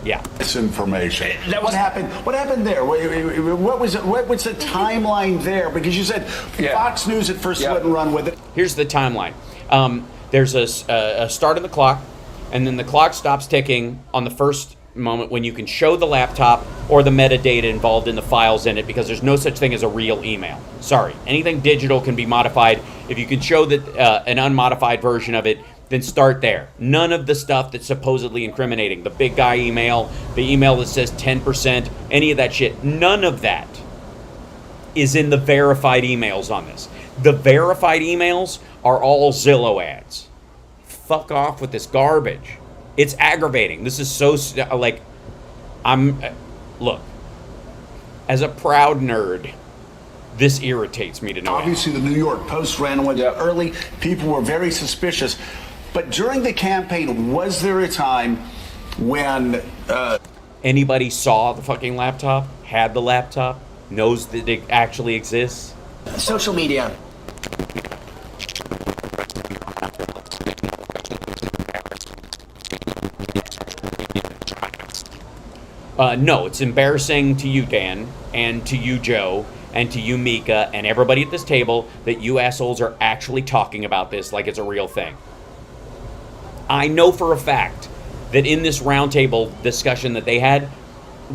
Yeah. Misinformation. What happened? What happened there? What was it? What was the timeline there? Because you said Fox News at first wouldn't run with it. Here's the timeline. There's a start of the clock, and then the clock stops ticking on the first moment when you can show the laptop or the metadata involved in the files in it, because there's no such thing as a real email. Sorry. Anything digital can be modified. If you can show that an unmodified version of it, then start there. None of the stuff that's supposedly incriminating. The big guy email, the email that says 10%, any of that shit. None of that is in the verified emails on this. The verified emails are all Zillow ads. Fuck off with this garbage. It's aggravating. This is so, like, look, as a proud nerd, this irritates me to no end. Obviously, the New York Post ran with it early. People were very suspicious. But during the campaign, was there a time when anybody saw the fucking laptop, had the laptop, knows that it actually exists? Social media. No, it's embarrassing to you, Dan, and to you, Joe, and to you, Mika, and everybody at this table that you assholes are actually talking about this like it's a real thing. I know for a fact that in this roundtable discussion that they had,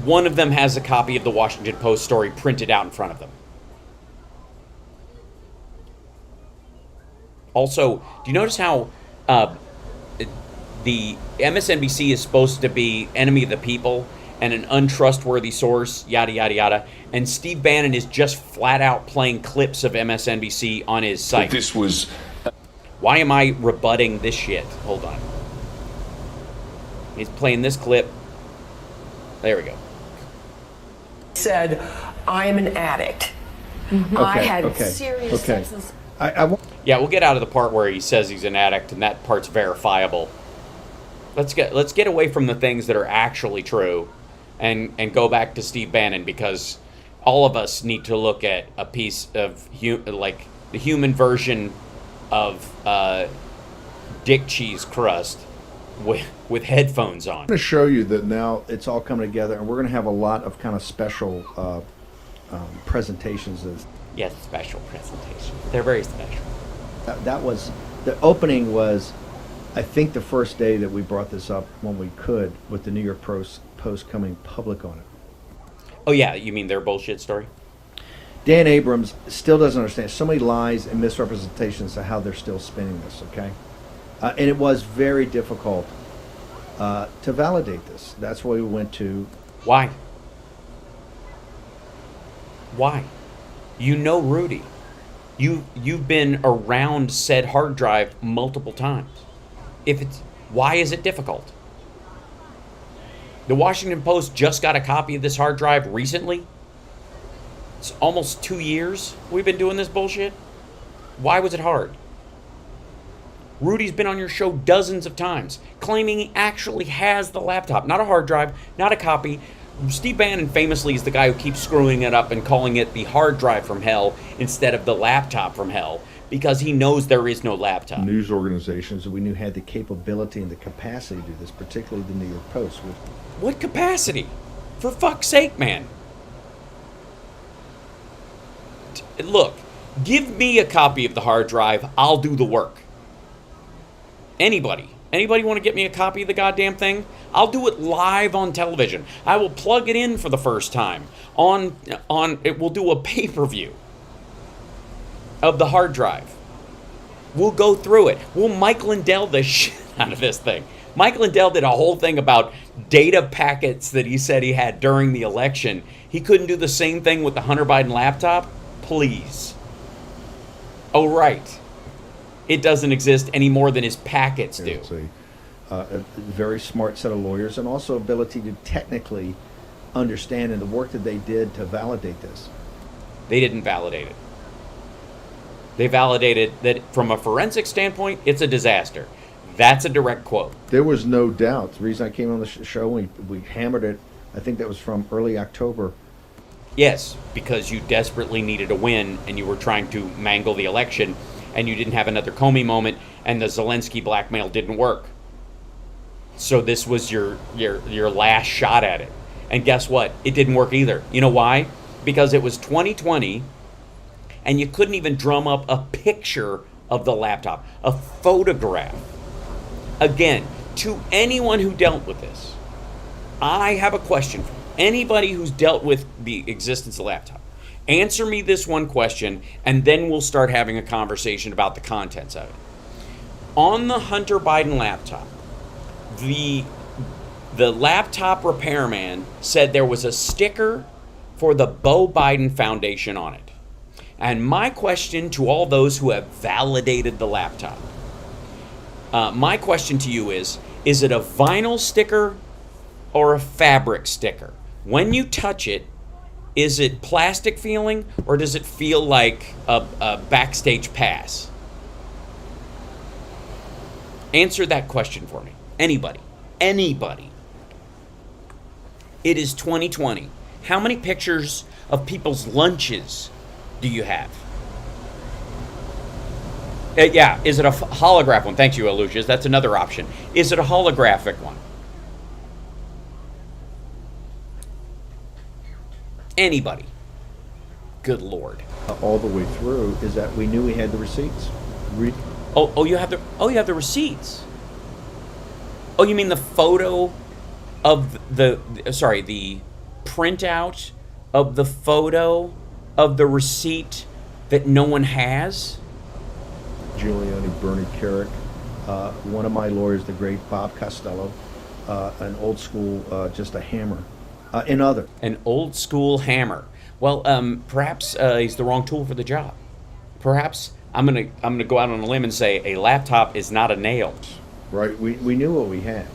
one of them has a copy of the Washington Post story printed out in front of them. Also, do you notice how the MSNBC is supposed to be enemy of the people, and an untrustworthy source, yada, yada, yada. And Steve Bannon is just flat out playing clips of MSNBC on his site. This was... Why am I rebutting this shit? Hold on. He's playing this clip. There we go. Said, I am an addict. I had serious substance. Yeah, we'll get out of the part where he says he's an addict, and that part's verifiable. Let's get away from the things that are actually true, and go back to Steve Bannon, because all of us need to look at a piece of like the human version of dick cheese crust with headphones on. I'm going to show you that now it's all coming together, and we're going to have a lot of kind of special presentations. Yes, special presentations. They're very special. That was, the opening was, I think, the first day that we brought this up when we could, with the New York Post coming public on it. Oh yeah, you mean their bullshit story? Dan Abrams still doesn't understand so many lies and misrepresentations of how they're still spinning this, okay? And it was very difficult to validate this. That's why we went to... Why? Why? You know Rudy. You've been around said hard drive multiple times. Why is it difficult? The Washington Post just got a copy of this hard drive recently. It's almost 2 years we've been doing this bullshit. Why was it hard? Rudy's been on your show dozens of times, claiming he actually has the laptop, not a hard drive, not a copy. Steve Bannon famously is the guy who keeps screwing it up and calling it the hard drive from hell instead of the laptop from hell, because he knows there is no laptop. News organizations that we knew had the capability and the capacity to do this, particularly the New York Post. What capacity? For fuck's sake, man. Look, give me a copy of the hard drive. I'll do the work. Anybody want to get me a copy of the goddamn thing? I'll do it live on television. I will plug it in for the first time. We'll do a pay-per-view of the hard drive. We'll go through it. We'll Mike Lindell the shit out of this thing. Mike Lindell did a whole thing about data packets that he said he had during the election. He couldn't do the same thing with the Hunter Biden laptop? Please. Oh, right. It doesn't exist any more than his packets do. It's a very smart set of lawyers, and also ability to technically understand and the work that they did to validate this. They didn't validate it. They validated that from a forensic standpoint, it's a disaster. That's a direct quote. There was no doubt. The reason I came on the show, we hammered it. I think that was from early October. Yes, because you desperately needed a win, and you were trying to mangle the election, and you didn't have another Comey moment, and the Zelensky blackmail didn't work. So this was your last shot at it. And guess what? It didn't work either. You know why? Because it was 2020, and you couldn't even drum up a picture of the laptop, a photograph. Again, to anyone who dealt with this, I have a question for you. Anybody who's dealt with the existence of the laptop, answer me this one question, and then we'll start having a conversation about the contents of it. On the Hunter Biden laptop, the laptop repairman said there was a sticker for the Beau Biden Foundation on it. And my question to all those who have validated the laptop, my question to you is it a vinyl sticker or a fabric sticker? When you touch it, is it plastic feeling, or does it feel like a backstage pass? Answer that question for me. Anybody. It is 2020. How many pictures of people's lunches do you have? Yeah, is it a holographic one? Thank you, Lucius. That's another option. Is it a holographic one? Anybody. Good Lord. All the way through is that we knew we had the receipts. You have the receipts. Oh, you mean the photo of the printout of the photo of the receipt that no one has? Giuliani, Bernie Kerik, one of my lawyers, the great Bob Costello, an old school, just a hammer. in other. An old school hammer. Well, perhaps he's the wrong tool for the job. Perhaps I'm gonna go out on a limb and say a laptop is not a nail. Right. We knew what we had,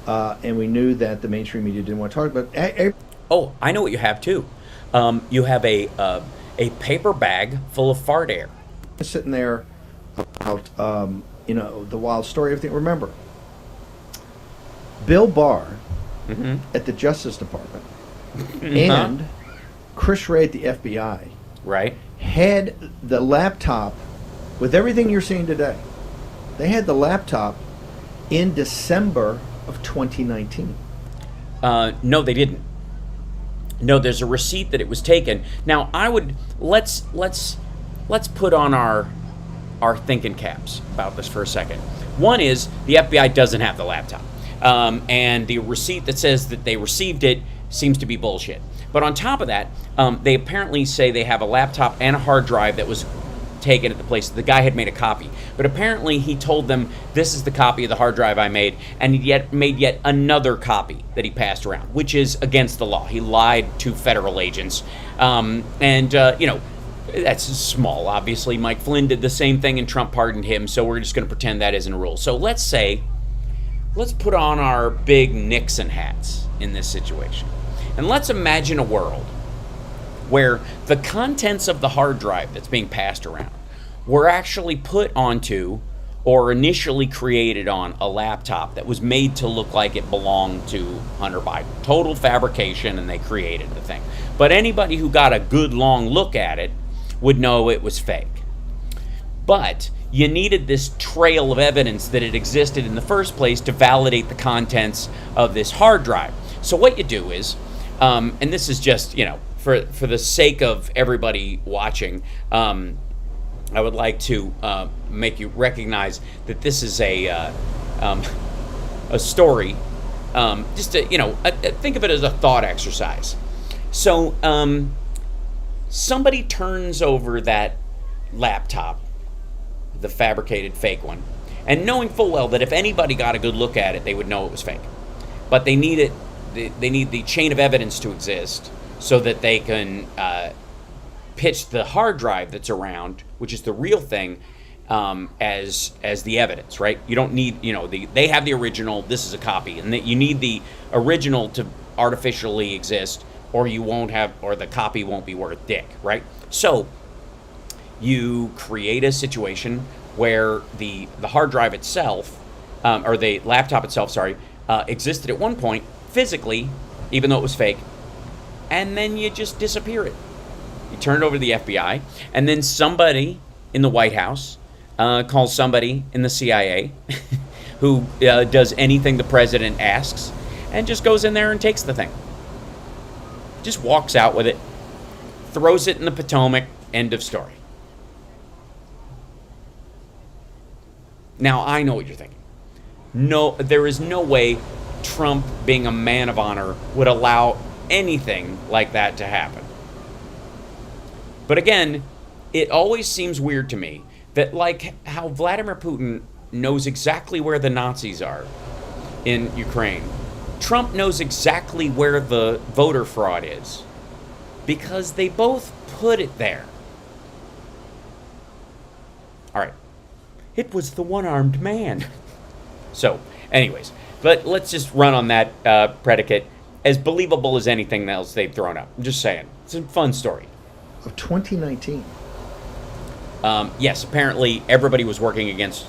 and we knew that the mainstream media didn't want to talk about it. Oh, I know what you have too. You have a paper bag full of fart air. Sitting there about the wild story, everything. Remember, Bill Barr at the Justice Department and Chris Wray at the FBI, right, had the laptop with everything you're seeing today. They had the laptop in December of 2019. No, they didn't. No, there's a receipt that it was taken. Now, let's put on our thinking caps about this for a second. One is the FBI doesn't have the laptop, and the receipt that says that they received it seems to be bullshit. But on top of that, they apparently say they have a laptop and a hard drive that was taken at the place. The guy had made a copy, but apparently he told them, this is the copy of the hard drive I made, and he made yet another copy that he passed around, which is against the law. He lied to federal agents, that's small. Obviously, Mike Flynn did the same thing and Trump pardoned him, so we're just going to pretend that isn't a rule. So let's put on our big Nixon hats in this situation, and let's imagine a world where the contents of the hard drive that's being passed around were actually put onto or initially created on a laptop that was made to look like it belonged to Hunter Biden. Total fabrication, and they created the thing. But anybody who got a good long look at it would know it was fake. But you needed this trail of evidence that it existed in the first place to validate the contents of this hard drive. So what you do is, and this is just, for the sake of everybody watching, I would like to make you recognize that this is a story. Just to, think of it as a thought exercise. So somebody turns over that laptop, the fabricated fake one, and knowing full well that if anybody got a good look at it, they would know it was fake. But they need they need the chain of evidence to exist so that they can pitch the hard drive that's around, which is the real thing, as the evidence, right? You don't need, they have the original, this is a copy, and that you need the original to artificially exist, or you won't have, or the copy won't be worth dick, right? So you create a situation where the hard drive itself, or the laptop itself, existed at one point physically, even though it was fake, and then you just disappear it. You turn it over to the FBI, and then somebody in the White House calls somebody in the CIA who does anything the president asks, and just goes in there and takes the thing. Just walks out with it, throws it in the Potomac, end of story. Now, I know what you're thinking. No, there is no way Trump, being a man of honor, would allow anything like that to happen. But again, it always seems weird to me that, like how Vladimir Putin knows exactly where the Nazis are in Ukraine, Trump knows exactly where the voter fraud is, because they both put it there. All right. It was the one-armed man. So, anyways, but let's just run on that predicate. As believable as anything else they've thrown up. I'm just saying. It's a fun story. Of 2019. Yes, apparently everybody was working against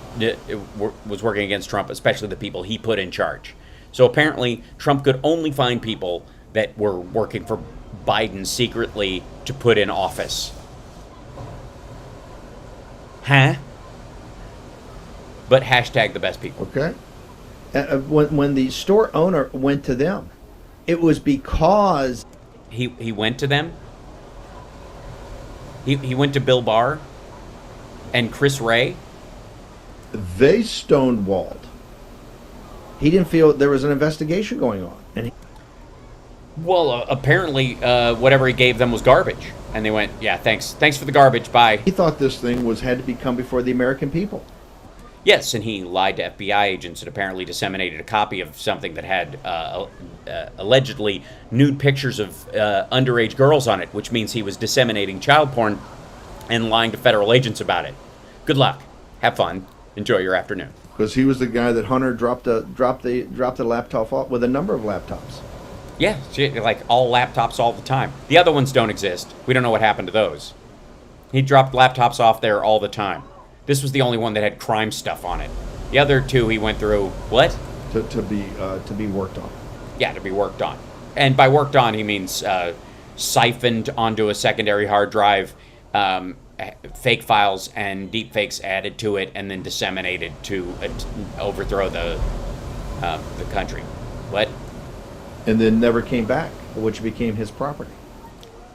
Trump, especially the people he put in charge. So apparently Trump could only find people that were working for Biden secretly to put in office. Huh? But hashtag the best people. Okay. When the store owner went to them, it was because he went to them. He went to Bill Barr and Chris Wray. They stonewalled. He didn't feel there was an investigation going on. And apparently whatever he gave them was garbage. And they went, yeah, thanks for the garbage, bye. He thought this thing had to come before the American people. Yes, and he lied to FBI agents and apparently disseminated a copy of something that had allegedly nude pictures of underage girls on it, which means he was disseminating child porn and lying to federal agents about it. Good luck. Have fun. Enjoy your afternoon. Because he was the guy that Hunter dropped the laptop off with a number of laptops. Yeah, like all laptops all the time. The other ones don't exist. We don't know what happened to those. He dropped laptops off there all the time. This was the only one that had crime stuff on it. The other two he went through, what? To be worked on. Yeah, to be worked on. And by worked on, he means siphoned onto a secondary hard drive, fake files and deep fakes added to it, and then disseminated to overthrow the country. What? And then never came back, which became his property.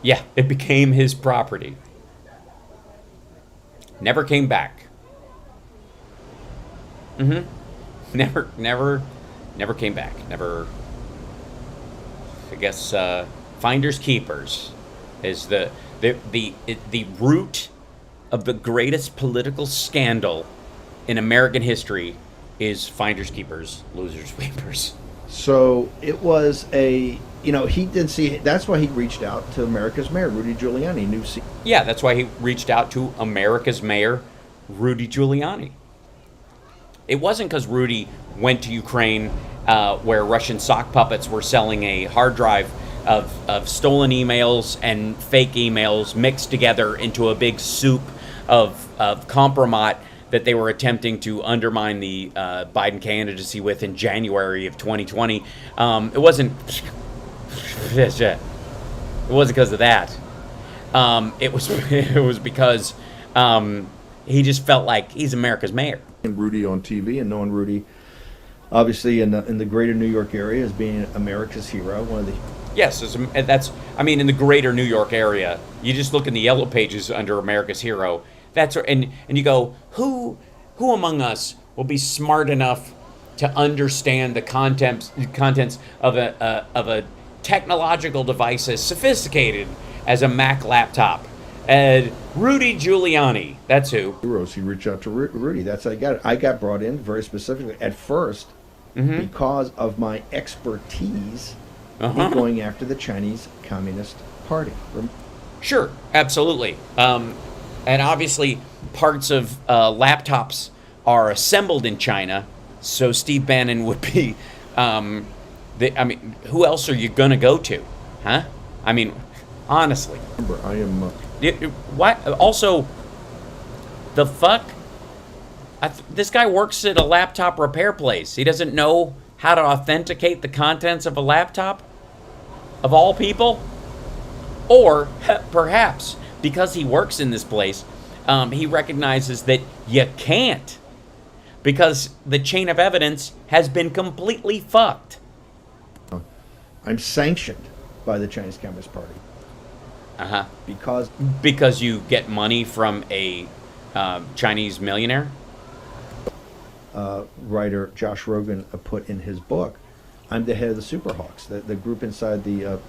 Yeah, it became his property. Never came back. Never came back. Never. I guess finders keepers is the root of the greatest political scandal in American history is finders keepers, losers weepers. So it was he didn't see. That's why he reached out to America's mayor, Rudy Giuliani. Yeah, that's why he reached out to America's mayor, Rudy Giuliani. It wasn't because Rudy went to Ukraine, where Russian sock puppets were selling a hard drive of stolen emails and fake emails mixed together into a big soup of compromat that they were attempting to undermine the Biden candidacy with in January of 2020. It wasn't because of that. It was because he just felt like he's America's mayor. And Rudy on TV, and knowing Rudy, obviously in the greater New York area, as being America's hero, one of the. Yes, in the greater New York area, you just look in the yellow pages under America's hero. And you go, who among us will be smart enough to understand the contents of a technological device as sophisticated as a Mac laptop? Rudy Giuliani, that's who. Heroes. He reached out to Rudy. That's how I got it. I got brought in very specifically at first because of my expertise in going after the Chinese Communist Party. Sure, absolutely. And obviously, parts of laptops are assembled in China, so Steve Bannon would be. Who else are you gonna go to, huh? I mean, honestly. Remember, I am. What? Also, the fuck? This guy works at a laptop repair place. He doesn't know how to authenticate the contents of a laptop, of all people, or perhaps. Because he works in this place, he recognizes that you can't. Because the chain of evidence has been completely fucked. I'm sanctioned by the Chinese Communist Party. Because you get money from a Chinese millionaire? Writer Josh Rogan put in his book, I'm the head of the Superhawks, the group inside the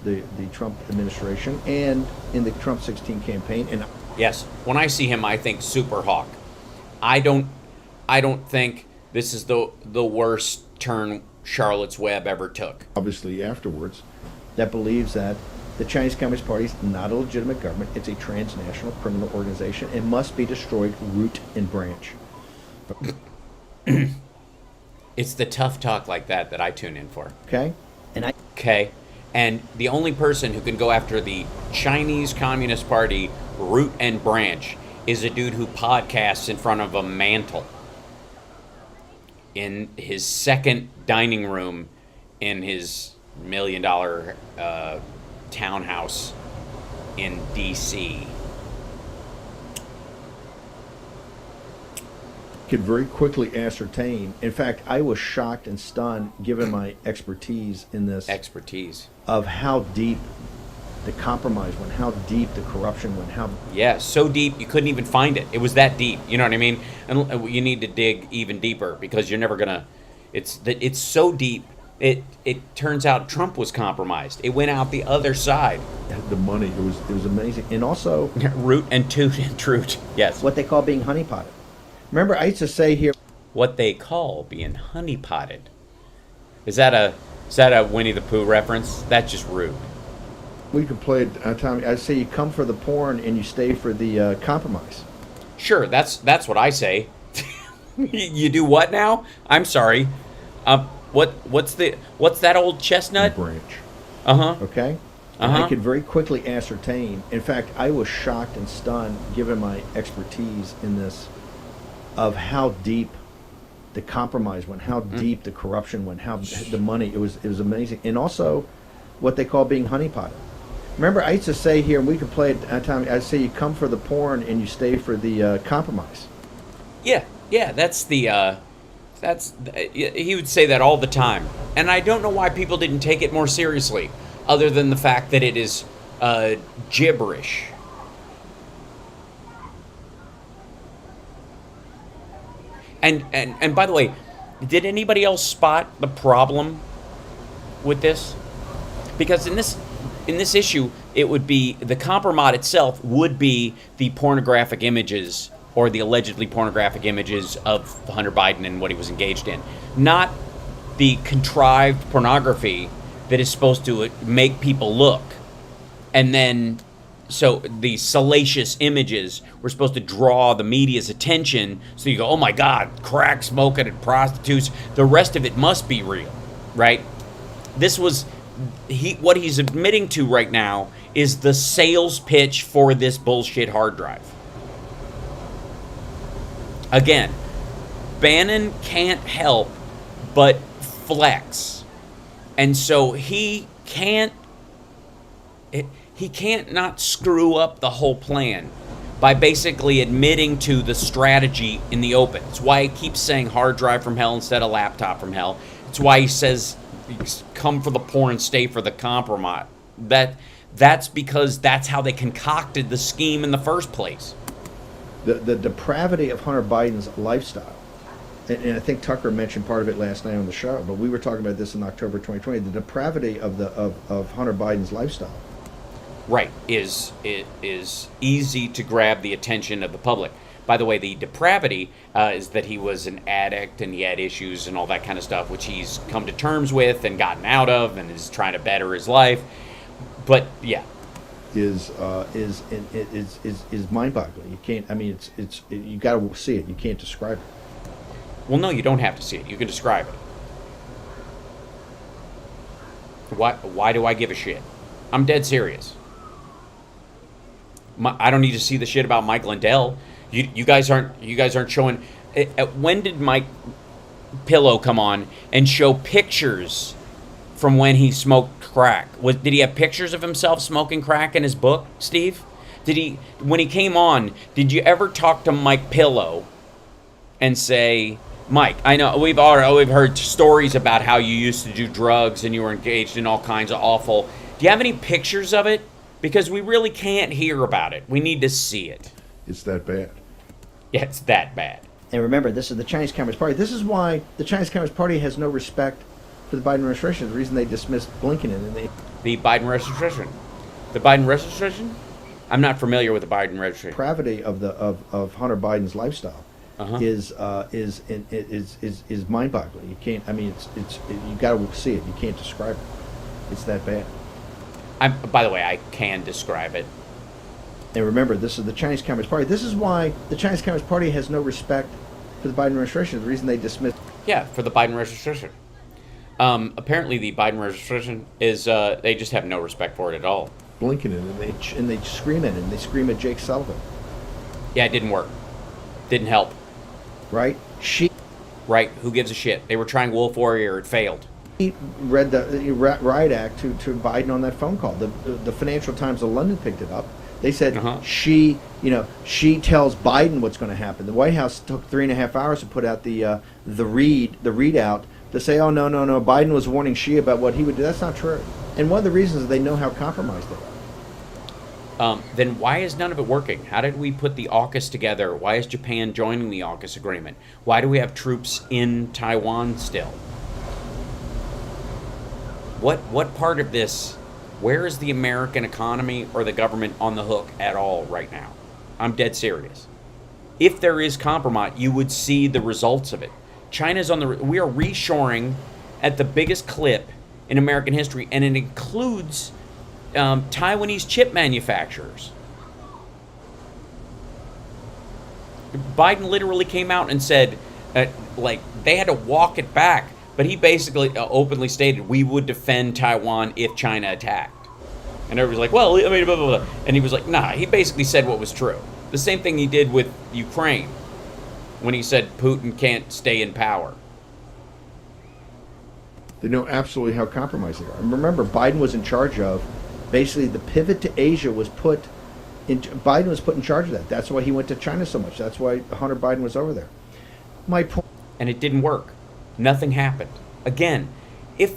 Trump administration and in the Trump 16 campaign. And yes, when I see him, I think Superhawk. I don't think this is the worst turn Charlotte's Web ever took. Obviously, afterwards, that believes that the Chinese Communist Party is not a legitimate government. It's a transnational criminal organization. It must be destroyed root and branch. It's the tough talk like that I tune in for. Okay? Okay. And the only person who can go after the Chinese Communist Party root and branch is a dude who podcasts in front of a mantle in his second dining room in his $1 million townhouse in D.C. Could very quickly ascertain. In fact, I was shocked and stunned, given my expertise in this. Of how deep the compromise went, how deep the corruption went, how. Yeah, so deep you couldn't even find it. It was that deep. You know what I mean? And you need to dig even deeper because you're never gonna. It's so deep. It turns out Trump was compromised. It went out the other side. The money, it was amazing, and also root and toot and truth. Yes. What they call being honeypotted. Remember, I used to say here. what they call being honeypotted. Is that a Winnie the Pooh reference? That's just rude. We could play it, Tommy. I say you come for the porn and you stay for the compromise. Sure, that's what I say. You do what now? I'm sorry. What's that old chestnut? Branch. Okay? And I could very quickly ascertain. In fact, I was shocked and stunned, given my expertise in this, of how deep the compromise went, how deep the corruption went, how the money. It was amazing, and also what they call being honeypotted. Remember, I used to say here, and we could play it. Tommy, I say you come for the porn and you stay for the compromise. Yeah, that's the. He would say that all the time, and I don't know why people didn't take it more seriously, other than the fact that it is gibberish. And by the way, did anybody else spot the problem with this? Because in this issue, it would be the compromise itself would be the pornographic images or the allegedly pornographic images of Hunter Biden and what he was engaged in, not the contrived pornography that is supposed to make people look. And then, so the salacious images were supposed to draw the media's attention, so you go, oh my God, crack smoking and prostitutes. The rest of it must be real, right? This was, what he's admitting to right now is the sales pitch for this bullshit hard drive. Again, Bannon can't help but flex. And so he can't not screw up the whole plan by basically admitting to the strategy in the open. It's why he keeps saying hard drive from hell instead of laptop from hell. It's why he says come for the porn and stay for the compromise. That's because that's how they concocted the scheme in the first place. The depravity of Hunter Biden's lifestyle, and I think Tucker mentioned part of it last night on the show, but we were talking about this in October 2020. The depravity of Hunter Biden's lifestyle, right, is easy to grab the attention of the public. By the way, the depravity is that he was an addict and he had issues and all that kind of stuff, which he's come to terms with and gotten out of and is trying to better his life. But yeah. Is mind-boggling. You can't. I mean, it's you got to see it. You can't describe it. Well, no, you don't have to see it. You can describe it. Why do I give a shit? I'm dead serious. I don't need to see the shit about Mike Lindell. You guys aren't showing. When did Mike Pillow come on and show pictures from when he smoked crack? Did he have pictures of himself smoking crack in his book, Steve? When he came on, did you ever talk to Mike Pillow and say, Mike, I know we've heard stories about how you used to do drugs and you were engaged in all kinds of awful. Do you have any pictures of it? Because we really can't hear about it. We need to see it. It's that bad. Yeah, it's that bad. And remember, this is the Chinese Communist Party. This is why the Chinese Communist Party has no respect for the Biden administration. The reason they dismissed Blinken and the Biden registration. The Biden registration? I'm not familiar with the Biden registration. Depravity of Hunter Biden's lifestyle is mind-boggling. You can't. I mean, you got to see it. You can't describe it. It's that bad. By the way, I can describe it. And remember, this is the Chinese Communist Party. This is why the Chinese Communist Party has no respect for the Biden administration. The reason they dismissed. Yeah, for the Biden registration. Apparently, the Biden registration is they just have no respect for it at all. Blinken and they scream at it. And they scream at Jake Sullivan. Yeah, it didn't work. Didn't help. Right? Right. Who gives a shit? They were trying Wolf Warrior. It failed. He read the riot act to Biden on that phone call. The Financial Times of London picked it up. They said she tells Biden what's going to happen. The White House took 3.5 hours to put out the readout to say, oh no, Biden was warning Xi about what he would do. That's not true. And one of the reasons is they know how compromised they are. Then why is none of it working? How did we put the AUKUS together? Why is Japan joining the AUKUS agreement? Why do we have troops in Taiwan still? What part of this, where is the American economy or the government on the hook at all right now? I'm dead serious. If there is compromise, you would see the results of it. China's we are reshoring at the biggest clip in American history, and it includes Taiwanese chip manufacturers. Biden literally came out and said, like, they had to walk it back, but he basically openly stated, we would defend Taiwan if China attacked. And everybody's like, well, I mean, blah, blah, blah. And he was like, nah, he basically said what was true. The same thing he did with Ukraine when he said Putin can't stay in power. They know absolutely how compromised they are. And remember, Biden was in charge of, basically the pivot to Asia was put in, Biden was put in charge of that. That's why he went to China so much. That's why Hunter Biden was over there. My point. And it didn't work. Nothing happened. Again, if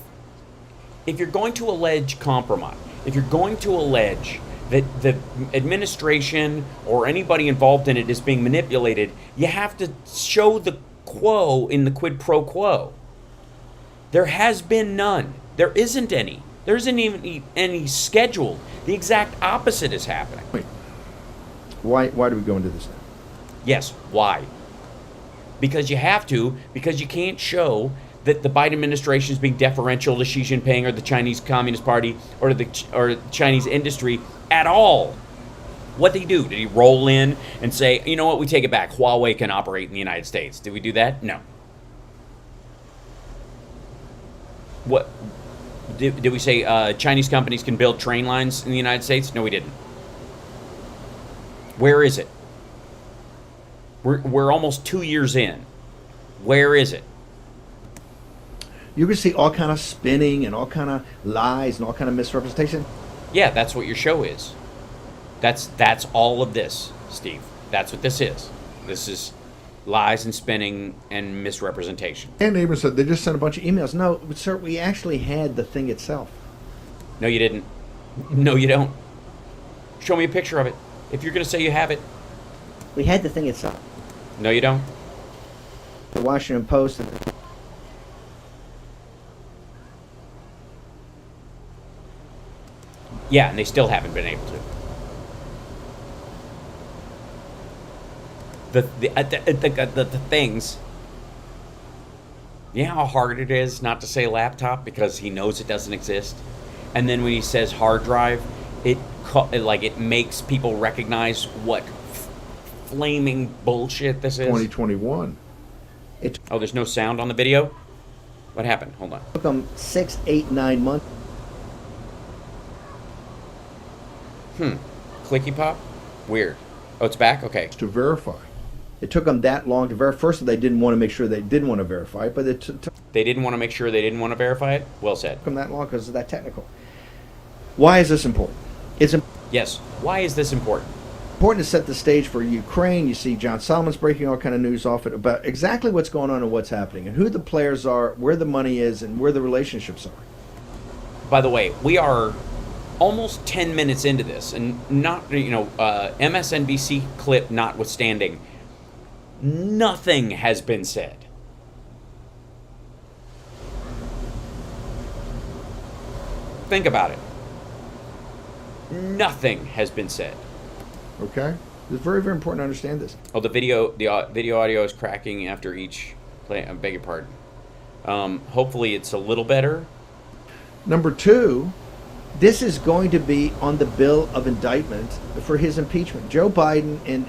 you're going to allege compromise, if you're going to allege that the administration or anybody involved in it is being manipulated, you have to show the quo in the quid pro quo. There has been none. There isn't any. There isn't even any scheduled. The exact opposite is happening. Wait. Why do we go into this now? Yes, why? Because you have to, because you can't show that the Biden administration is being deferential to Xi Jinping or the Chinese Communist Party or the Chinese industry at all. What did he do? Did he roll in and say, you know what, we take it back, Huawei can operate in the United States? Did we do that? No. What did we say? Chinese companies can build train lines in the United States? No, we didn't. Where is it? We're almost 2 years in. Where is it? You're going to see all kind of spinning and all kind of lies and all kind of misrepresentation. Yeah, that's what your show is. That's all of this, Steve. That's what this is. This is lies and spinning and misrepresentation. And Abrams said they just sent a bunch of emails. No, sir, we actually had the thing itself. No, you didn't. No, you don't. Show me a picture of it. If you're going to say you have it. We had the thing itself. No, you don't. The Washington Post. Yeah, and they still haven't been able to. The things. You know how hard it is not to say laptop because he knows it doesn't exist, and then when he says hard drive, it makes people recognize what flaming bullshit this is. 2021. Oh, there's no sound on the video? What happened? Hold on. It took them 6, 8, 9 months. Clicky pop? Weird. Oh, it's back? Okay. To verify. It took them that long to verify. First, they didn't want to make sure they didn't want to verify it, but it took they didn't want to make sure they didn't want to verify it? Well said. them that long because of that technical. Why is this important? Yes. Why is this important? Important to set the stage for Ukraine. You see John Solomon's breaking all kind of news off it about exactly what's going on and what's happening and who the players are, where the money is, and where the relationships are. By the way, we are almost 10 minutes into this, and not, MSNBC clip notwithstanding, nothing has been said. Think about it. Nothing has been said. Okay? It's very, very important to understand this. Oh, the video audio is cracking after each play. I beg your pardon. Hopefully it's a little better. Number two, this is going to be on the bill of indictment for his impeachment. Joe Biden and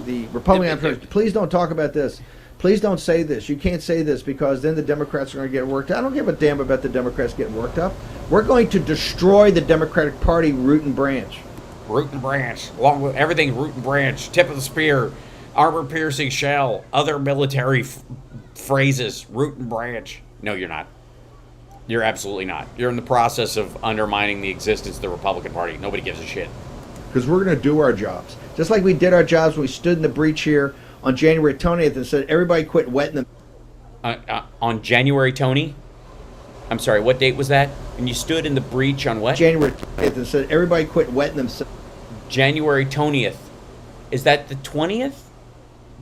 the Republican, please don't talk about this. Please don't say this. You can't say this because then the Democrats are going to get worked up. I don't give a damn about the Democrats getting worked up. We're going to destroy the Democratic Party root and branch. Root and branch, along with everything root and branch, tip of the spear, armor-piercing shell, other military phrases, root and branch. No, you're not. You're absolutely not. You're in the process of undermining the existence of the Republican Party. Nobody gives a shit. Because we're going to do our jobs. Just like we did our jobs when we stood in the breach here on January 20th and said, everybody quit wetting them. On January, Tony? I'm sorry, what date was that? And you stood in the breach on what? January 20th and said, everybody quit wetting themselves. January 20th. Is that the 20th?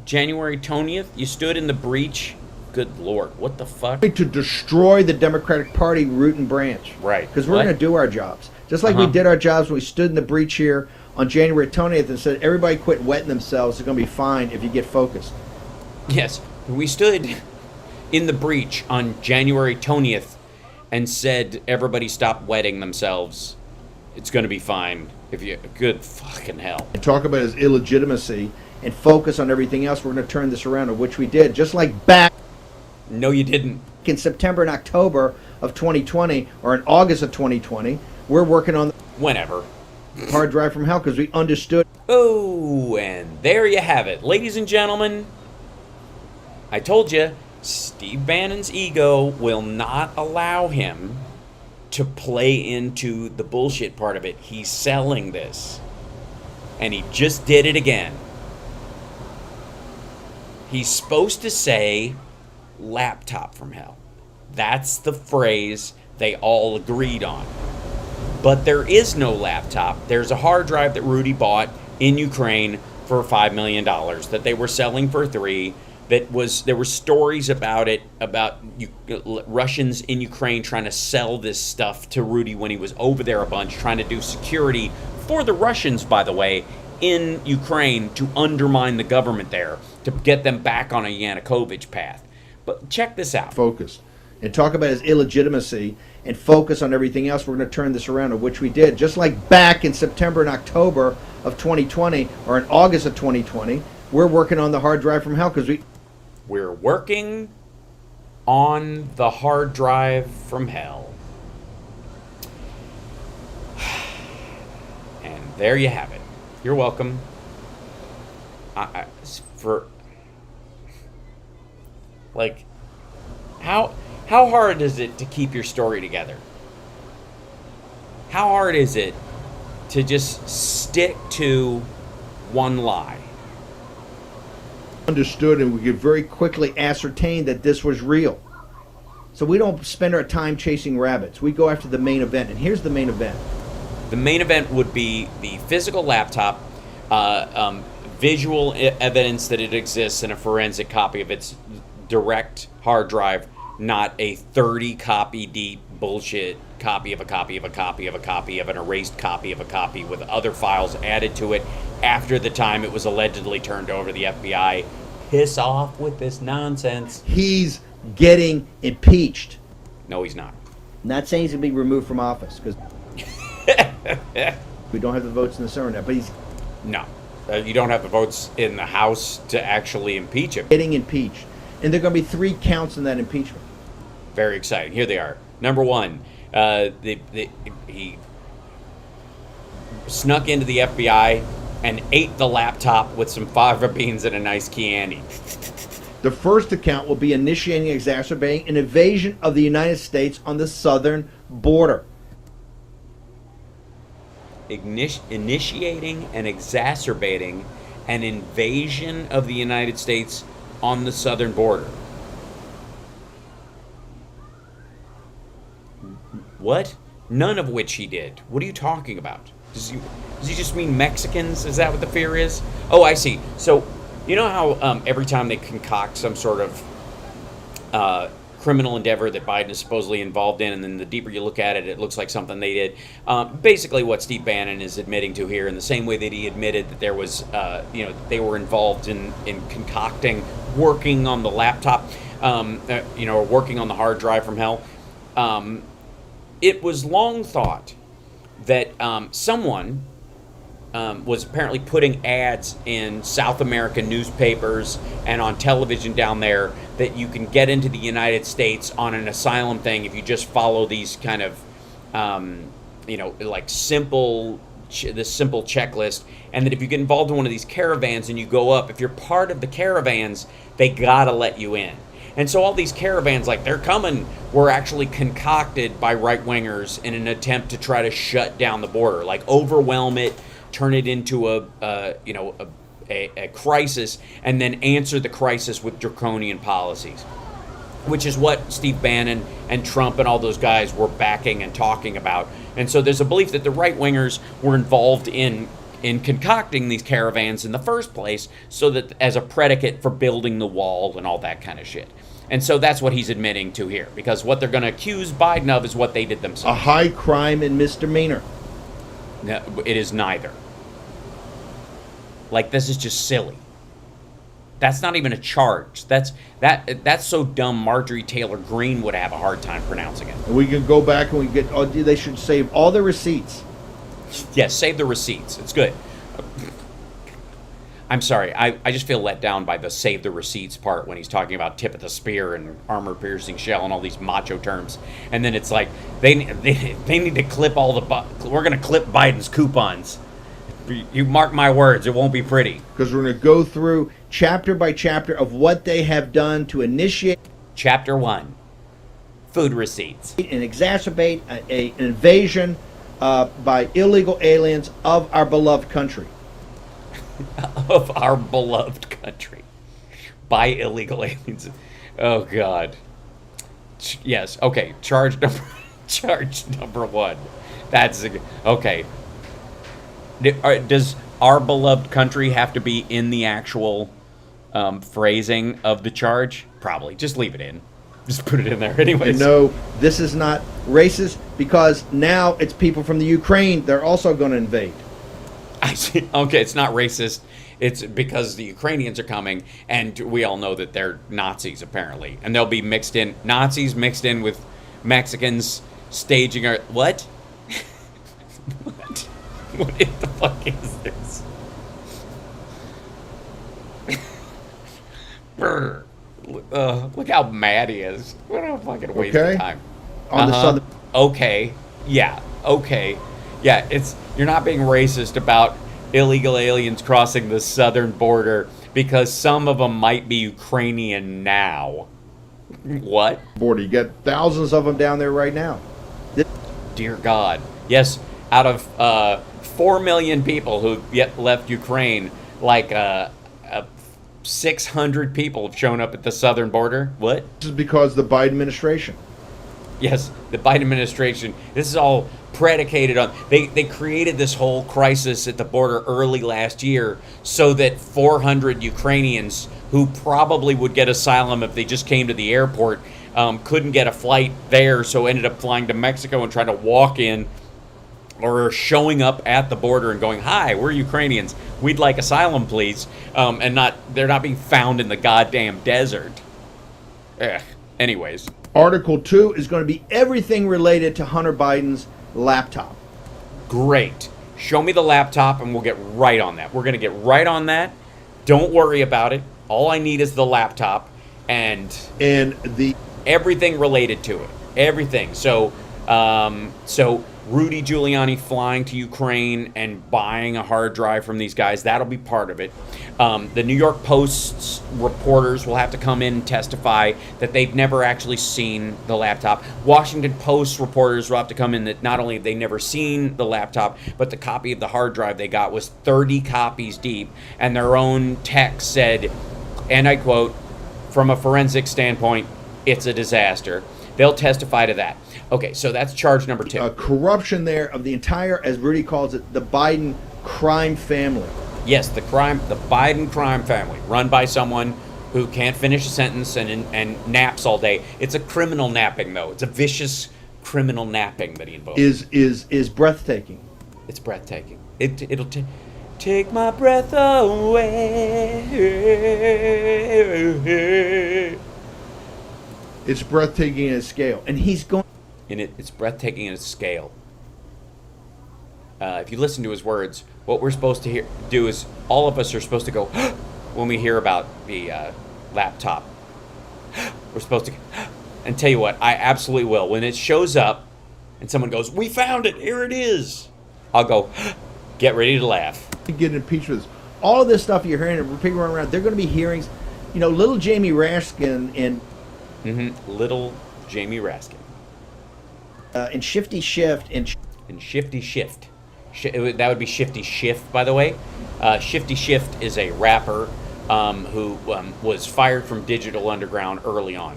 January 20th? You stood in the breach? Good Lord, what the fuck? To destroy the Democratic Party root and branch. Right. Because we're going to do our jobs. Just like we did our jobs when we stood in the breach here on January 20th and said, everybody quit wetting themselves. It's going to be fine if you get focused. Yes, We stood in the breach on January 20th and said, everybody stop wetting themselves. It's going to be fine. If you, good fucking hell. And talk about his illegitimacy and focus on everything else. We're going to turn this around, which we did. Just like back. No, you didn't. In September and October of 2020, or in August of 2020, we're working on whenever hard drive from hell because we understood. Oh, and there you have it. Ladies and gentlemen, I told you, Steve Bannon's ego will not allow him to play into the bullshit part of it. He's selling this. And he just did it again. He's supposed to say laptop from hell. That's the phrase they all agreed on. But there is no laptop. There's a hard drive that Rudy bought in Ukraine for $5 million that they were selling for $3 million. There were stories about it, about Russians in Ukraine trying to sell this stuff to Rudy when he was over there a bunch, trying to do security for the Russians, by the way, in Ukraine to undermine the government there, to get them back on a Yanukovych path. But check this out. Focus. And talk about his illegitimacy and focus on everything else. We're going to turn this around, which we did. Just like back in September and October of 2020, or in August of 2020, we're working on the hard drive from hell because we're working on the hard drive from hell. And there you have it. You're welcome. How hard is it to keep your story together? How hard is it to just stick to one lie? Understood, and we could very quickly ascertain that this was real. So we don't spend our time chasing rabbits. We go after the main event, and here's the main event. The main event would be the physical laptop, visual evidence that it exists, and a forensic copy of its direct hard drive, not a 30 copy deep bullshit copy of a copy of a copy of a copy of an erased copy of a copy with other files added to it after the time it was allegedly turned over to the FBI. Piss off with this nonsense. He's getting impeached. No, he's not. I'm not saying he's going to be removed from office because we don't have the votes in the Senate, but he's... No. You don't have the votes in the House to actually impeach him. Getting impeached. And there are going to be 3 counts in that impeachment. Very exciting. Here they are. Number 1, he snuck into the FBI and ate the laptop with some fava beans and a nice Chianti. The first account will be initiating, exacerbating an invasion of the United States on the southern border. Initiating and exacerbating an invasion of the United States on the southern border. What? None of which he did. What are you talking about? Does he just mean Mexicans? Is that what the fear is? Oh, I see. So, you know how every time they concoct some sort of criminal endeavor that Biden is supposedly involved in, and then the deeper you look at it, it looks like something they did. Basically what Steve Bannon is admitting to here, in the same way that he admitted that there was, they were involved in concocting, working on the laptop, or working on the hard drive from hell. It was long thought that someone was apparently putting ads in South American newspapers and on television down there that you can get into the United States on an asylum thing if you just follow these kind of, this simple checklist, and that if you get involved in one of these caravans and you go up, if you're part of the caravans, they gotta let you in. And so all these caravans, like they're coming, were actually concocted by right-wingers in an attempt to try to shut down the border, like overwhelm it, turn it into a crisis, and then answer the crisis with draconian policies, which is what Steve Bannon and Trump and all those guys were backing and talking about. And so there's a belief that the right-wingers were involved in concocting these caravans in the first place, so that as a predicate for building the wall and all that kind of shit. And so that's what he's admitting to here, because what they're going to accuse Biden of is what they did themselves. A high crime and misdemeanor. No, it is neither. Like, this is just silly. That's not even a charge. That's so dumb. Marjorie Taylor Greene would have a hard time pronouncing it. And we can go back and we get. Oh, they should save all the receipts. Yes, save the receipts. It's good. I'm sorry. I just feel let down by the save the receipts part when he's talking about tip of the spear and armor piercing shell and all these macho terms. And then it's like they need to clip all the. We're gonna clip Biden's coupons. You mark my words, it won't be pretty. Because we're going to go through chapter by chapter of what they have done to initiate. Chapter 1, food receipts. And exacerbate an invasion by illegal aliens of our beloved country. Of our beloved country. By illegal aliens. Oh, God. Yes, okay, charge number 1. That's, okay. Does our beloved country have to be in the actual phrasing of the charge? Probably. Just leave it in. Just put it in there anyways. No, this is not racist because now it's people from the Ukraine. They're also going to invade. I see. Okay, it's not racist. It's because the Ukrainians are coming, and we all know that they're Nazis, apparently. And they'll be mixed in. Nazis mixed in with Mexicans staging our... What? What? What the fuck is this? Brr. Look how mad he is. What a fucking waste of time. On the southern... Okay. Yeah. Okay. Yeah, you're not being racist about illegal aliens crossing the southern border because some of them might be Ukrainian now. What? Border. You got thousands of them down there right now. Dear God. Yes, out of 4 million people who yet left Ukraine, like 600 people have shown up at the southern border. What? This is because the Biden administration. Yes, the Biden administration. This is all predicated on... They created this whole crisis at the border early last year so that 400 Ukrainians who probably would get asylum if they just came to the airport couldn't get a flight there, so ended up flying to Mexico and trying to walk in, or showing up at the border and going, "Hi, we're Ukrainians. We'd like asylum, please." And they're not being found in the goddamn desert. Anyways. Article 2 is going to be everything related to Hunter Biden's laptop. Great. Show me the laptop and we'll get right on that. We're going to get right on that. Don't worry about it. All I need is the laptop and the everything related to it. Everything. So Rudy Giuliani flying to Ukraine and buying a hard drive from these guys, that'll be part of it. The New York Post's reporters will have to come in and testify that they've never actually seen the laptop. Washington Post reporters will have to come in that not only have they never seen the laptop, but the copy of the hard drive they got was 30 copies deep, and their own tech said, and I quote, "From a forensic standpoint, it's a disaster." They'll testify to that. Okay, so that's charge number 2. Corruption there of the entire, as Rudy calls it, the Biden crime family. Yes, the Biden crime family, run by someone who can't finish a sentence and naps all day. It's a criminal napping, though. It's a vicious criminal napping that he invokes. Is breathtaking. It's breathtaking. It'll take my breath away. It's breathtaking in its scale, and he's going. It's breathtaking in its scale. If you listen to his words, what we're supposed to do is all of us are supposed to go when we hear about the laptop. We're supposed to, and tell you what, I absolutely will. When it shows up, and someone goes, "We found it! Here it is!" I'll go, get ready to laugh. Get impeached with this. All of this stuff you're hearing, people running around. They're going to be hearings. You know, little Jamie Raskin and. Little Jamie Raskin. And Shifty Shift and Shifty Shift. That would be Shifty Shift, by the way. Shifty Shift is a rapper who was fired from Digital Underground early on.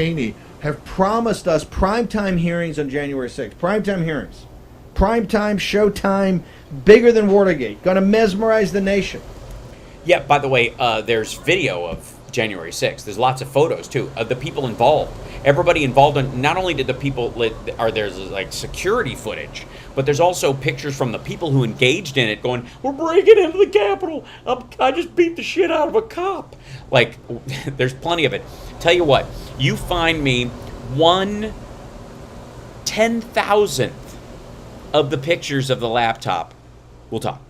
Have promised us primetime hearings on January 6th. Primetime hearings. Primetime, showtime, bigger than Watergate. Going to mesmerize the nation. Yeah, by the way, there's video of January 6th. There's lots of photos too of the people involved. Everybody involved in, not only did the people, there's like security footage, but there's also pictures from the people who engaged in it going, we're breaking into the Capitol. I just beat the shit out of a cop. Like, there's plenty of it. Tell you what, you find me 1/10,000th of the pictures of the laptop, we'll talk.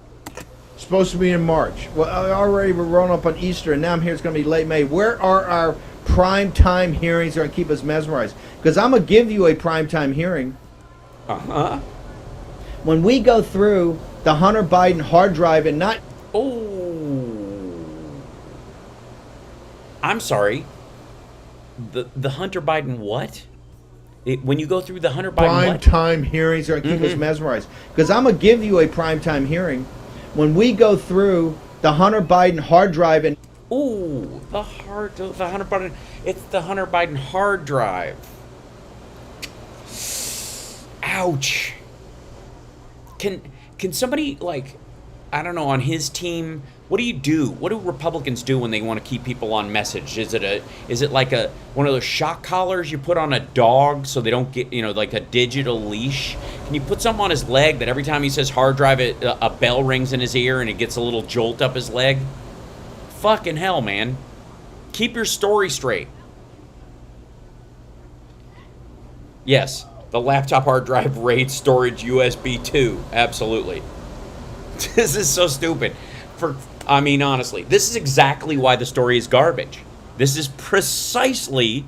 Supposed to be in March. Well, already we're rolling up on Easter, and now I'm here. It's going to be late May. Where are our prime time hearings that are going to keep us mesmerized? Because I'm going to give you a prime time hearing. Uh-huh. When we go through the Hunter Biden hard drive and not... Oh. I'm sorry. The Hunter Biden what? When you go through the Hunter Biden prime what? time hearings are going to keep us mesmerized. Because I'm going to give you a prime time hearing. When we go through the Hunter Biden hard drive and... Ooh, the Hunter Biden... It's the Hunter Biden hard drive. Ouch. Can somebody, like, I don't know, on his team, what do you do? What do Republicans do when they want to keep people on message? Is it like one of those shock collars you put on a dog so they don't get, like a digital leash? Can you put something on his leg that every time he says hard drive, a bell rings in his ear and it gets a little jolt up his leg? Fucking hell, man. Keep your story straight. Yes, the laptop hard drive RAID storage USB 2. Absolutely. This is so stupid. Honestly, this is exactly why the story is garbage. This is precisely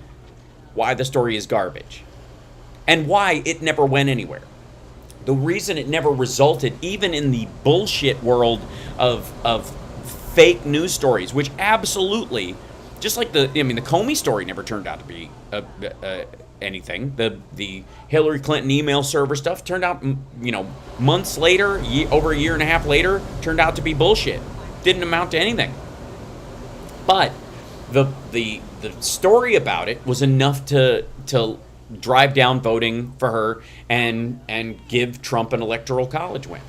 why the story is garbage. And why it never went anywhere. The reason it never resulted, even in the bullshit world of fake news stories, which absolutely, just like the Comey story never turned out to be anything. The Hillary Clinton email server stuff turned out, months later, over a year and a half later, turned out to be bullshit. Didn't amount to anything. But the story about it was enough to drive down voting for her and give Trump an electoral college win.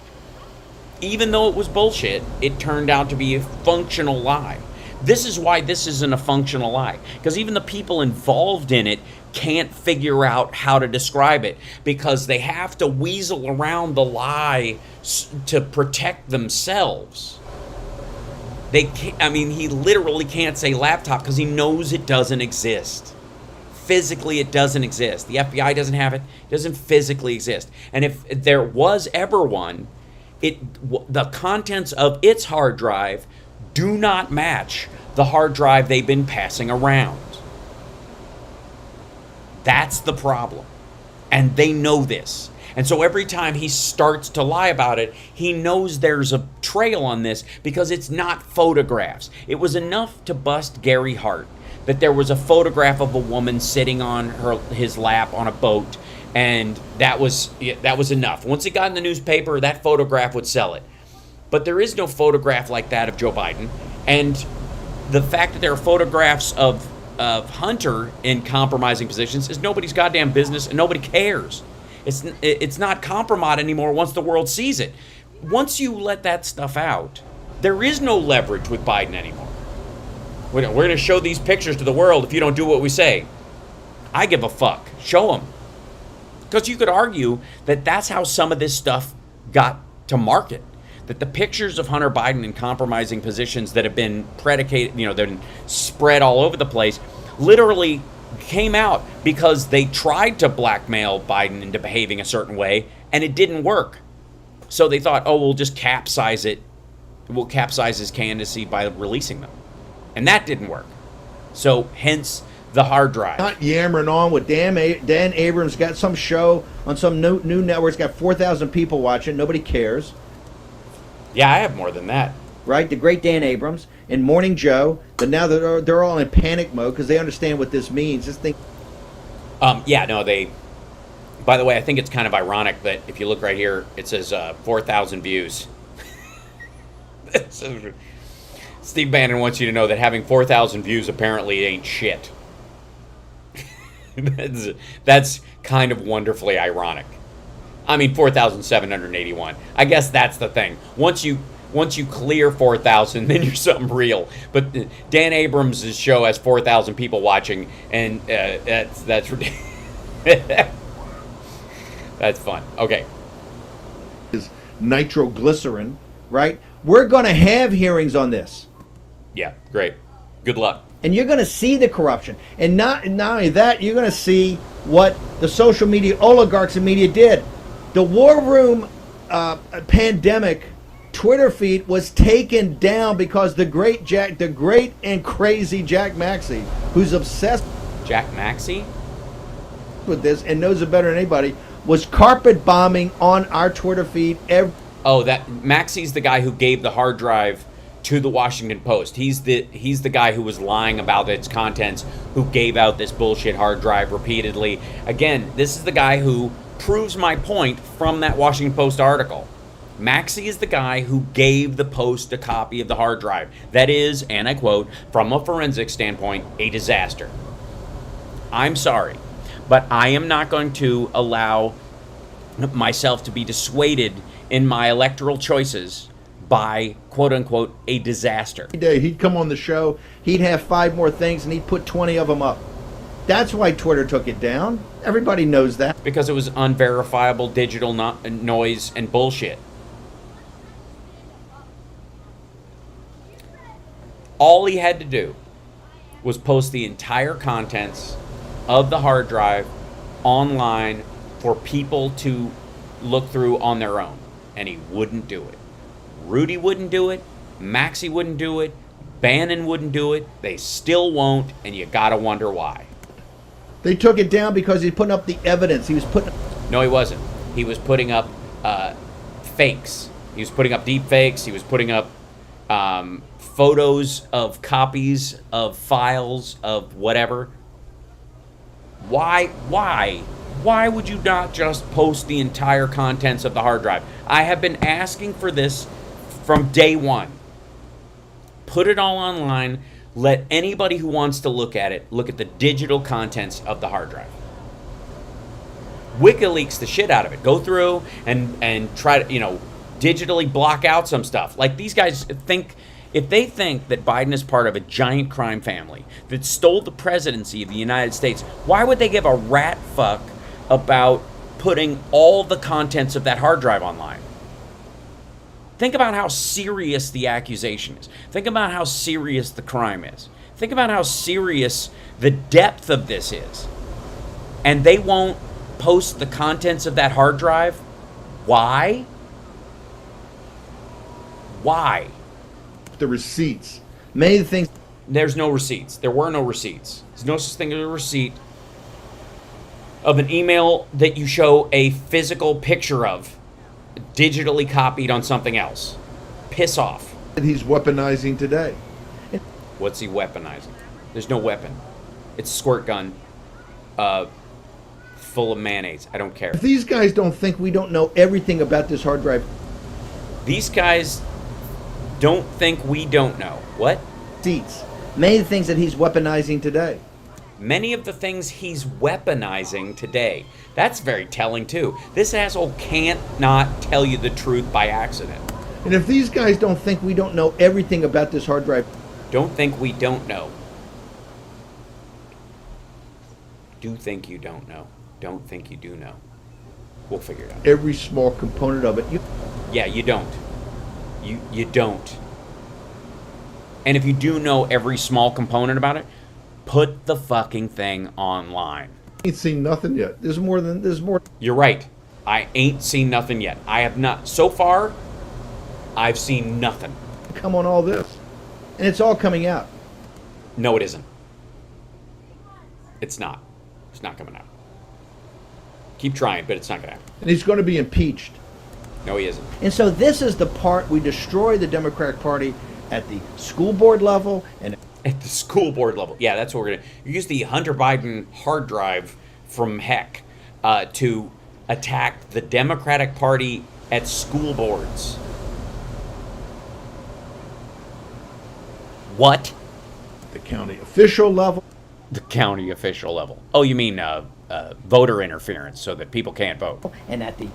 Even though it was bullshit, it turned out to be a functional lie. This is why this isn't a functional lie. Because even the people involved in it can't figure out how to describe it. Because they have to weasel around the lie to protect themselves. They can't, he literally can't say laptop because he knows it doesn't exist. Physically, it doesn't exist. The FBI doesn't have it. It doesn't physically exist. And if there was ever one, the contents of its hard drive do not match the hard drive they've been passing around. That's the problem. And they know this. And so every time he starts to lie about it, he knows there's a trail on this because it's not photographs. It was enough to bust Gary Hart that there was a photograph of a woman sitting on his lap on a boat, and that was enough. Once it got in the newspaper, that photograph would sell it. But there is no photograph like that of Joe Biden, and the fact that there are photographs of Hunter in compromising positions is nobody's goddamn business, and nobody cares. It's not compromise anymore once the world sees it. Once you let that stuff out, there is no leverage with Biden anymore. We're going to show these pictures to the world if you don't do what we say. I give a fuck. Show them. Because you could argue that that's how some of this stuff got to market. That the pictures of Hunter Biden in compromising positions that have been predicated, they've been spread all over the place, literally came out because they tried to blackmail Biden into behaving a certain way, and it didn't work. So they thought, we'll just capsize it. We'll capsize his candidacy by releasing them. And that didn't work. So hence the hard drive. Not yammering on with Dan Abrams got some show on some new network. It's got 4,000 people watching. Nobody cares. Yeah, I have more than that. Right? The great Dan Abrams and Morning Joe. But now they're all in panic mode because they understand what this means. This thing. They. By the way, I think it's kind of ironic that if you look right here, it says 4,000 views. Steve Bannon wants you to know that having 4,000 views apparently ain't shit. That's kind of wonderfully ironic. 4,781. I guess that's the thing. Once you Once you clear 4,000, then you're something real. But Dan Abrams' show has 4,000 people watching, and that's ridiculous. That's fun. Okay. Is nitroglycerin, right? We're going to have hearings on this. Yeah, great. Good luck. And you're going to see the corruption. And not only that, you're going to see what the social media oligarchs and media did. The War Room pandemic Twitter feed was taken down because the great and crazy Jack Maxey, who's obsessed Jack Maxey with this and knows it better than anybody, was carpet bombing on our Twitter feed. That Maxey's the guy who gave the hard drive to the Washington Post. He's the guy who was lying about its contents, who gave out this bullshit hard drive repeatedly. Again, this is the guy who proves my point from that Washington Post article. Maxey is the guy who gave the Post a copy of the hard drive. That is, and I quote, from a forensic standpoint, a disaster. I'm sorry, but I am not going to allow myself to be dissuaded in my electoral choices by, quote-unquote, a disaster. He'd come on the show, he'd have 5 more things, and he'd put 20 of them up. That's why Twitter took it down. Everybody knows that. Because it was unverifiable digital noise and bullshit. All he had to do was post the entire contents of the hard drive online for people to look through on their own. And he wouldn't do it. Rudy wouldn't do it. Maxey wouldn't do it. Bannon wouldn't do it. They still won't, and you gotta wonder why. They took it down because he's putting up the evidence. He was putting... No, he wasn't. He was putting up fakes. He was putting up deep fakes. He was putting up photos of copies of files of whatever. Why would you not just post the entire contents of the hard drive? I have been asking for this from day one. Put it all online. Let anybody who wants to look at it look at the digital contents of the hard drive. WikiLeaks the shit out of it. Go through and try to, digitally block out some stuff. Like, these guys think, if they think that Biden is part of a giant crime family that stole the presidency of the United States, why would they give a rat fuck about putting all the contents of that hard drive online? Think about how serious the accusation is. Think about how serious the crime is. Think about how serious the depth of this is. And they won't post the contents of that hard drive? Why? Why? The receipts. Many things. There's no receipts. There were no receipts. There's no such thing as a receipt of an email that you show a physical picture of, digitally copied on something else. Piss off. That he's weaponizing today. What's he weaponizing? There's no weapon. It's a squirt gun full of mayonnaise. I don't care. If these guys don't think we don't know everything about this hard drive. These guys don't think we don't know. What? Seats. Many of the things that he's weaponizing today. Many of the things he's weaponizing today. That's very telling, too. This asshole can't not tell you the truth by accident. And if these guys don't think we don't know everything about this hard drive. Don't think we don't know. Do think you don't know. Don't think you do know. We'll figure it out. Every small component of it. Yeah, you don't. You don't. And if you do know every small component about it, put the fucking thing online. Ain't seen nothing yet. There's more. You're right. I ain't seen nothing yet. I have not. So far, I've seen nothing. Come on, all this. And it's all coming out. No, it isn't. It's not. It's not coming out. Keep trying, but it's not going to happen. And he's going to be impeached. No, he isn't. And so this is the part we destroy the Democratic Party at the school board level and at the school board level. Yeah, that's what we're going to use. The Hunter Biden hard drive from heck to attack the Democratic Party at school boards. What? The county official level. The county official level. Oh, you mean voter interference so that people can't vote. And at the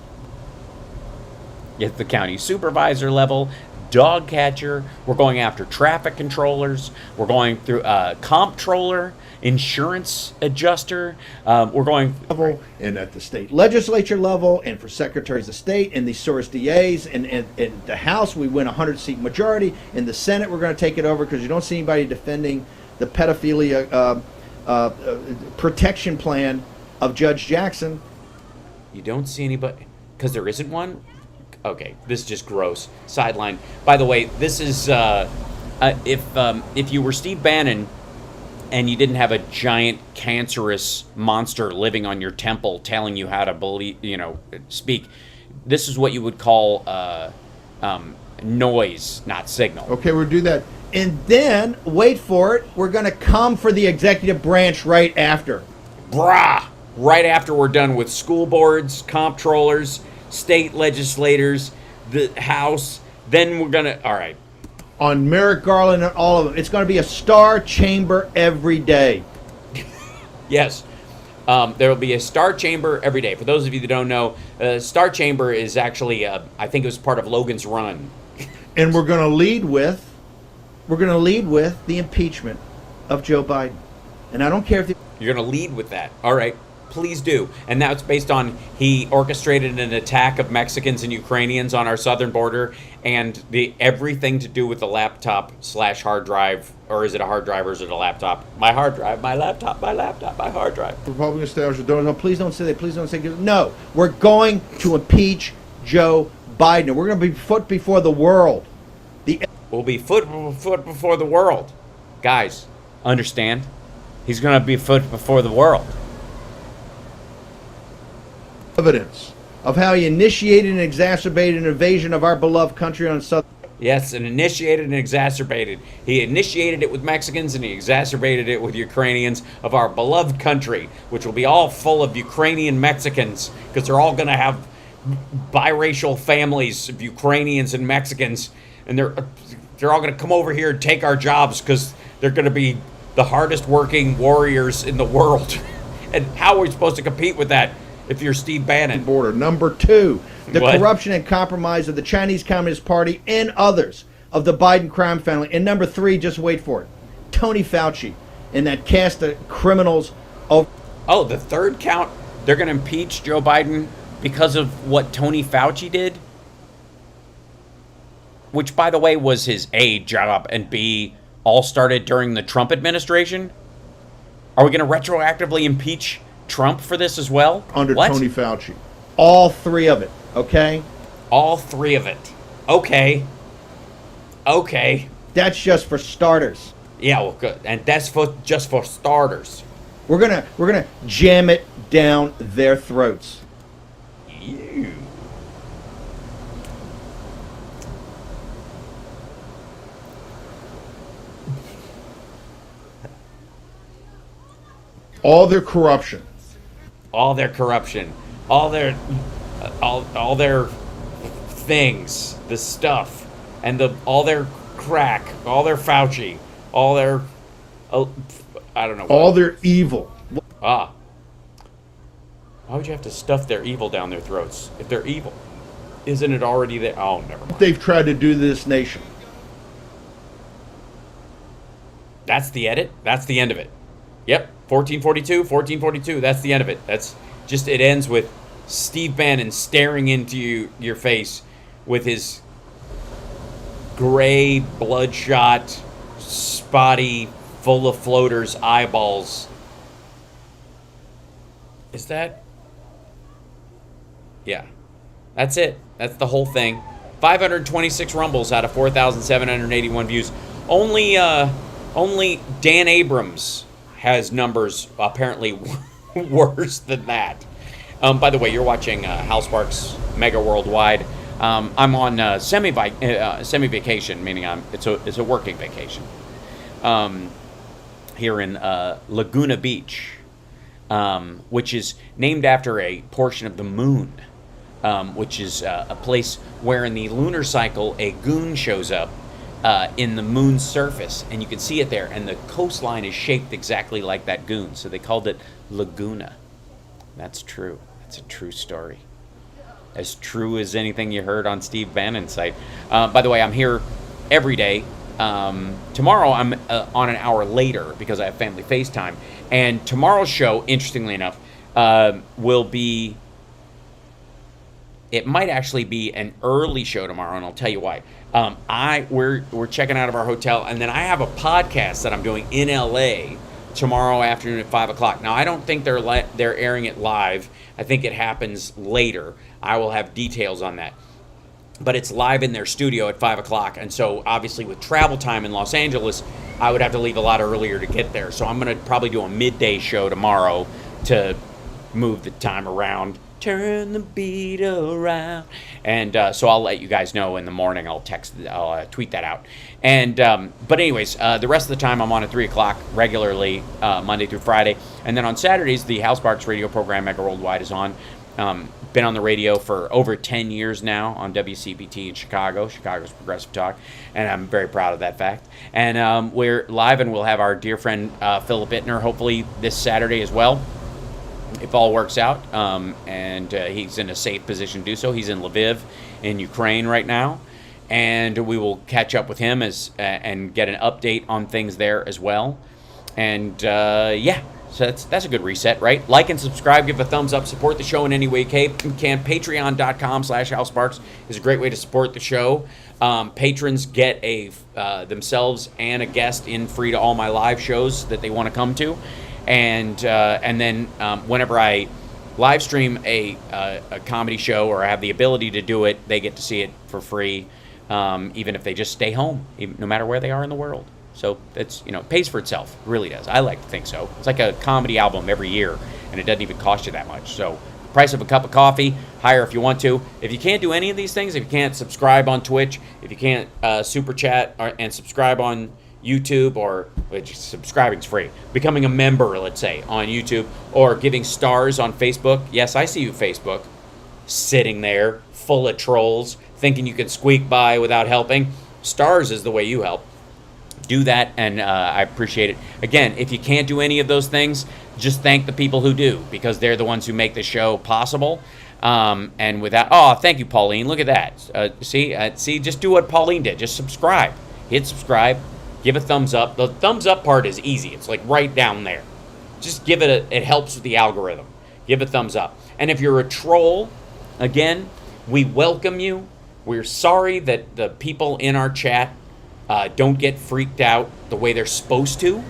county supervisor level, dog catcher. We're going after traffic controllers. We're going through comptroller, insurance adjuster. We're going level and at the state legislature level and for secretaries of state and the source DAs and in the House we win a 100-seat majority. In the Senate we're going to take it over because you don't see anybody defending the pedophilia protection plan of Judge Jackson. You don't see anybody because there isn't one. Okay, this is just gross. Sideline. By the way, this is if you were Steve Bannon and you didn't have a giant cancerous monster living on your temple telling you how to believe, speak, this is what you would call noise, not signal. Okay, we'll do that. And then, wait for it, we're going to come for the executive branch right after. Brah! Right after we're done with school boards, comptrollers, state legislators, the House, then we're going to, all right. On Merrick Garland and all of them. It's going to be a star chamber every day. Yes. There will be a star chamber every day. For those of you that don't know, star chamber is actually, I think it was part of Logan's Run. And we're going to lead with the impeachment of Joe Biden. And I don't care if you're going to lead with that. All right. Please do. And that's based on he orchestrated an attack of Mexicans and Ukrainians on our southern border and everything to do with the laptop / hard drive. Or is it a hard drive or is it a laptop? My hard drive, my laptop, my hard drive. Republican establishment, no, please don't say that. Please don't say that. No, we're going to impeach Joe Biden. And we're going to be foot before the world. We'll be foot before the world. Guys, understand? He's going to be foot before the world. Evidence of how he initiated and exacerbated an invasion of our beloved country on southern. Yes, and initiated and exacerbated. He initiated it with Mexicans and he exacerbated it with Ukrainians of our beloved country, which will be all full of Ukrainian Mexicans because they're all going to have biracial families of Ukrainians and Mexicans, and they're all going to come over here and take our jobs because they're going to be the hardest working warriors in the world. And how are we supposed to compete with that? If you're Steve Bannon. Border. Number 2, the corruption and compromise of the Chinese Communist Party and others of the Biden crime family. And number 3, just wait for it, Tony Fauci and that cast of criminals. Oh, the third count, they're going to impeach Joe Biden because of what Tony Fauci did? Which, by the way, was his A, job, and B, all started during the Trump administration? Are we going to retroactively impeach Trump for this as well? Under Tony Fauci. All 3 of it, okay? All 3 of it. Okay. That's just for starters. Yeah, well, good. And that's just for starters. We're gonna jam it down their throats. Ew. All their corruption. All their things, the stuff, and all their crack, all their Fauci, all their, I don't know. All their evil. Why would you have to stuff their evil down their throats if they're evil? Isn't it already there? Oh, never mind. They've tried to do to this nation. That's the edit. That's the end of it. Yep. 1442, that's the end of it. That's just, it ends with Steve Bannon staring into your face with his gray, bloodshot, spotty, full of floaters eyeballs. Is that? Yeah. That's it. That's the whole thing. 526 rumbles out of 4,781 views. Only Dan Abrams has numbers apparently worse than that. By the way, you're watching HAL SPARKS Mega Worldwide. I'm on semi-vacation, meaning it's a working vacation. Here in Laguna Beach, which is named after a portion of the moon, which is a place where in the lunar cycle a goon shows up in the moon's surface, and you can see it there, and the coastline is shaped exactly like that goon, so they called it Laguna. That's true. That's a true story. As true as anything you heard on Steve Bannon's site. By the way, I'm here every day. Tomorrow I'm on an hour later because I have family FaceTime. And tomorrow's show, interestingly enough, will be... It might actually be an early show tomorrow, and I'll tell you why. We're checking out of our hotel, and then I have a podcast that I'm doing in LA tomorrow afternoon at 5 o'clock. Now, I don't think they're airing it live. I think it happens later. I will have details on that. But it's live in their studio at 5 o'clock, and so obviously with travel time in Los Angeles, I would have to leave a lot earlier to get there. So I'm going to probably do a midday show tomorrow to move the time around. Turn the beat around. And so I'll let you guys know in the morning. I'll tweet that out. And but anyways, the rest of the time I'm on at 3 o'clock regularly, Monday through Friday. And then on Saturdays, the HAL SPARKS radio program, Mega Worldwide, is on. Been on the radio for over 10 years now on WCPT in Chicago's Progressive Talk. And I'm very proud of that fact. And we're live, and we'll have our dear friend Philip Ittner hopefully this Saturday as well, if all works out, and he's in a safe position to do so. He's in Lviv in Ukraine right now, and we will catch up with him and get an update on things there as well. And yeah, so that's a good reset, right? Like and subscribe, give a thumbs up, support the show in any way you can. Patreon.com/HalSparks is a great way to support the show. Patrons get themselves and a guest in free to all my live shows that they want to come to. And then whenever I live stream a comedy show, or I have the ability to do it, they get to see it for free, even if they just stay home, no matter where they are in the world. So it's, it pays for itself. It really does. I like to think so. It's like a comedy album every year, and it doesn't even cost you that much. So price of a cup of coffee, higher if you want to. If you can't do any of these things, if you can't subscribe on Twitch, if you can't super chat and subscribe on YouTube, which subscribing's free, becoming a member, let's say, on YouTube, or giving stars on Facebook. Yes, I see you, Facebook, sitting there full of trolls, thinking you can squeak by without helping. Stars is the way you help. Do that, and I appreciate it. Again, if you can't do any of those things, just thank the people who do, because they're the ones who make the show possible. And with that, thank you, Pauline. Look at that. See, just do what Pauline did. Just subscribe. Hit subscribe. Give a thumbs up. The thumbs up part is easy. It's like right down there. Just give it it helps with the algorithm. Give a thumbs up. And if you're a troll, again, we welcome you. We're sorry that the people in our chat don't get freaked out the way they're supposed to.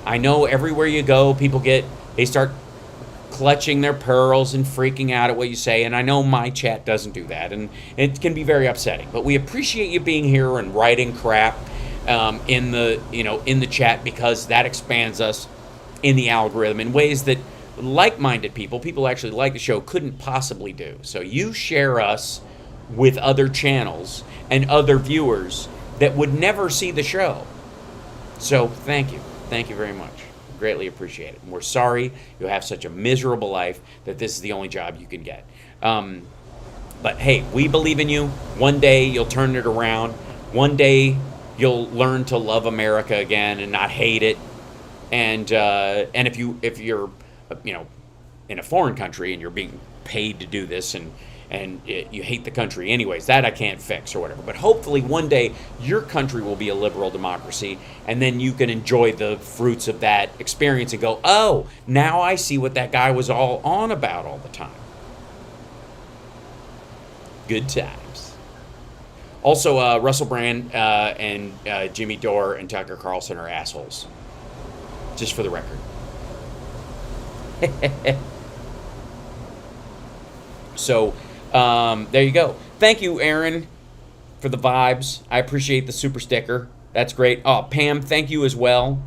I know everywhere you go, they start clutching their pearls and freaking out at what you say. And I know my chat doesn't do that. And it can be very upsetting. But we appreciate you being here and writing crap in the chat, because that expands us in the algorithm in ways that like-minded people who actually like the show, couldn't possibly do. So you share us with other channels and other viewers that would never see the show. So thank you very much. Greatly appreciate it. And we're sorry you have such a miserable life that this is the only job you can get. But hey, we believe in you. One day you'll turn it around. One day you'll learn to love America again and not hate it. And if you're in a foreign country and you're being paid to do this, and you hate the country anyways, that I can't fix or whatever. But hopefully one day your country will be a liberal democracy, and then you can enjoy the fruits of that experience and go, oh, now I see what that guy was all on about all the time. Good times. Also, Russell Brand and Jimmy Dore and Tucker Carlson are assholes. Just for the record. So, there you go. Thank you, Aaron, for the vibes. I appreciate the super sticker. That's great. Oh, Pam, thank you as well.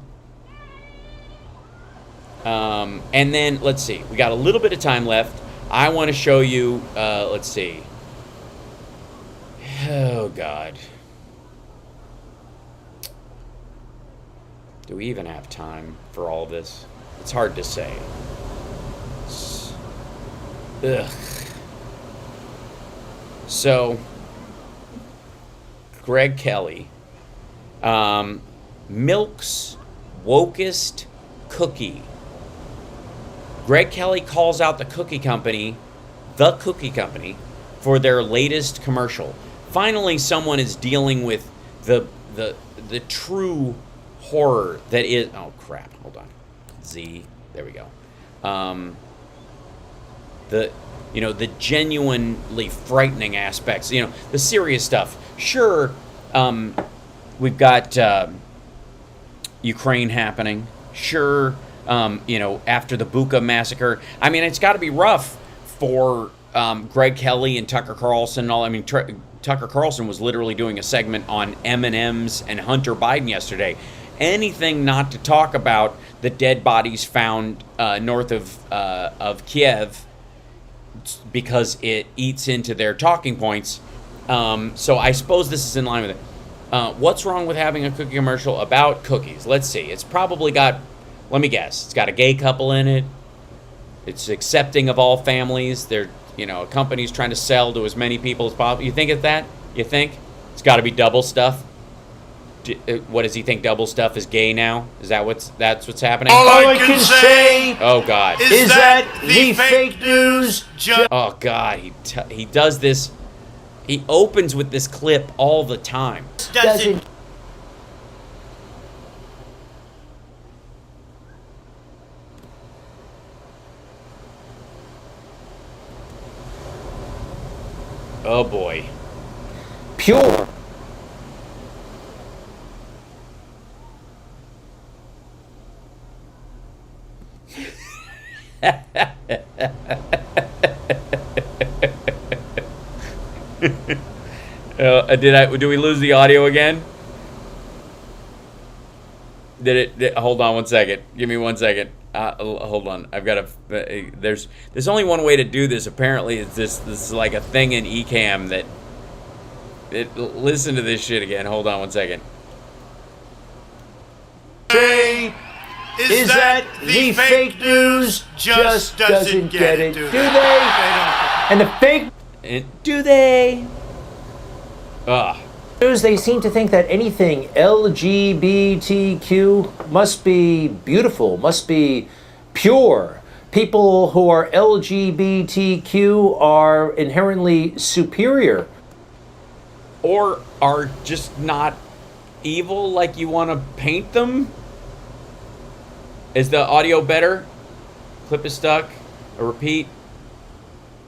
And then, let's see. We got a little bit of time left. I want to show you, let's see. Oh, God. Do we even have time for all this? It's hard to say. Ugh. So, Greg Kelly, Milk's wokest cookie. Greg Kelly calls out the cookie company the cookie company for their latest commercial. Finally, someone is dealing with the true horror that is. Oh crap! Hold on. There we go. The genuinely frightening aspects. The serious stuff. Sure, we've got Ukraine happening. Sure, after the Bucha massacre. I mean, it's got to be rough for Greg Kelly and Tucker Carlson and all. I mean, Tucker Carlson was literally doing a segment on M&Ms and Hunter Biden yesterday. Anything not to talk about the dead bodies found north of Kiev, because it eats into their talking points. So I suppose this is in line with it. What's wrong with having a cookie commercial about cookies? Let's see. It's probably got, let me guess, it's got a gay couple in it. It's accepting of all families. They're, a company's trying to sell to as many people as possible. You think it's that? You think? It's got to be double stuff? What does he think? Double stuff is gay now? Is that that's what's happening? All I can say, oh God, is that the fake news? Oh God, he does this. He opens with this clip all the time. Doesn't. Oh boy. Pure. Do we lose the audio again? Hold on one second. Give me 1 second. Hold on. I've got there's only one way to do this. Apparently, it's this is like a thing in Ecamm that. Listen to this shit again. Hold on 1 second. Is that the fake news just doesn't get it, do they? And the fake do they? news, they seem to think that anything LGBTQ must be beautiful, must be pure. People who are LGBTQ are inherently superior. Or are just not evil like you want to paint them? Is the audio better? Clip is stuck. A repeat.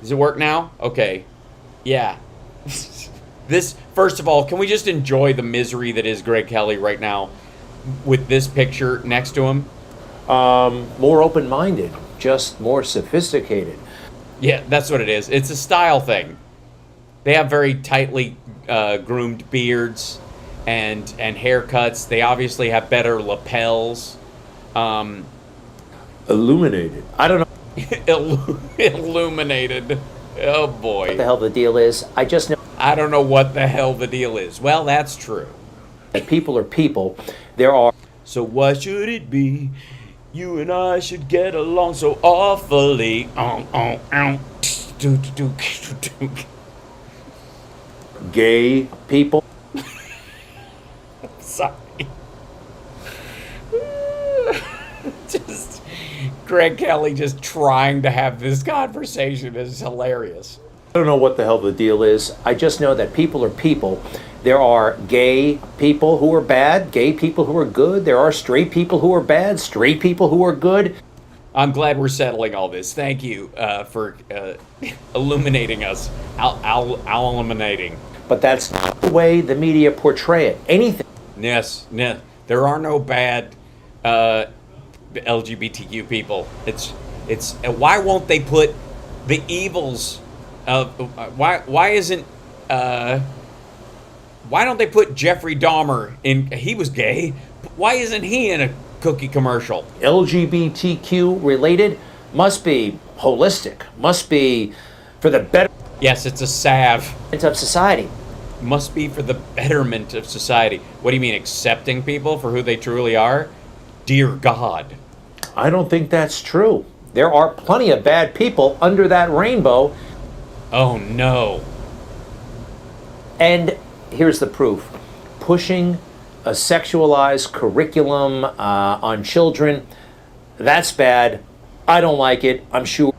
Does it work now? Okay. Yeah. This, first of all, can we just enjoy the misery that is Greg Kelly right now with this picture next to him? More open-minded, just more sophisticated. Yeah, that's what it is. It's a style thing. They have very tightly groomed beards and haircuts. They obviously have better lapels. Illuminated. I don't know Illuminated. Oh boy. what the hell the deal is. I just know I don't know what the hell the deal is. Well, that's true. that people are people. There are So why should it be? You and I should get along so awfully. gay people. Sorry. Just Greg Kelly just trying to have this conversation is hilarious. I don't know what the hell the deal is. I just know that people are people. There are gay people who are bad, gay people who are good. There are straight people who are bad, straight people who are good. I'm glad we're settling all this. Thank you for illuminating us. Illuminating. But that's not the way the media portray it. Anything. Yes. There are no bad LGBTQ people. It's why won't they put the evils of why isn't why don't they put Jeffrey Dahmer in? He was gay. Why isn't he in a cookie commercial? LGBTQ related must be holistic, must be for the betterment Yes, it's a salve. of society. Must be for the betterment of society. What do you mean, accepting people for who they truly are? Dear God. I don't think that's true. There are plenty of bad people under that rainbow. Oh no. And here's the proof. Pushing a sexualized curriculum on children, that's bad. I don't like it, I'm sure.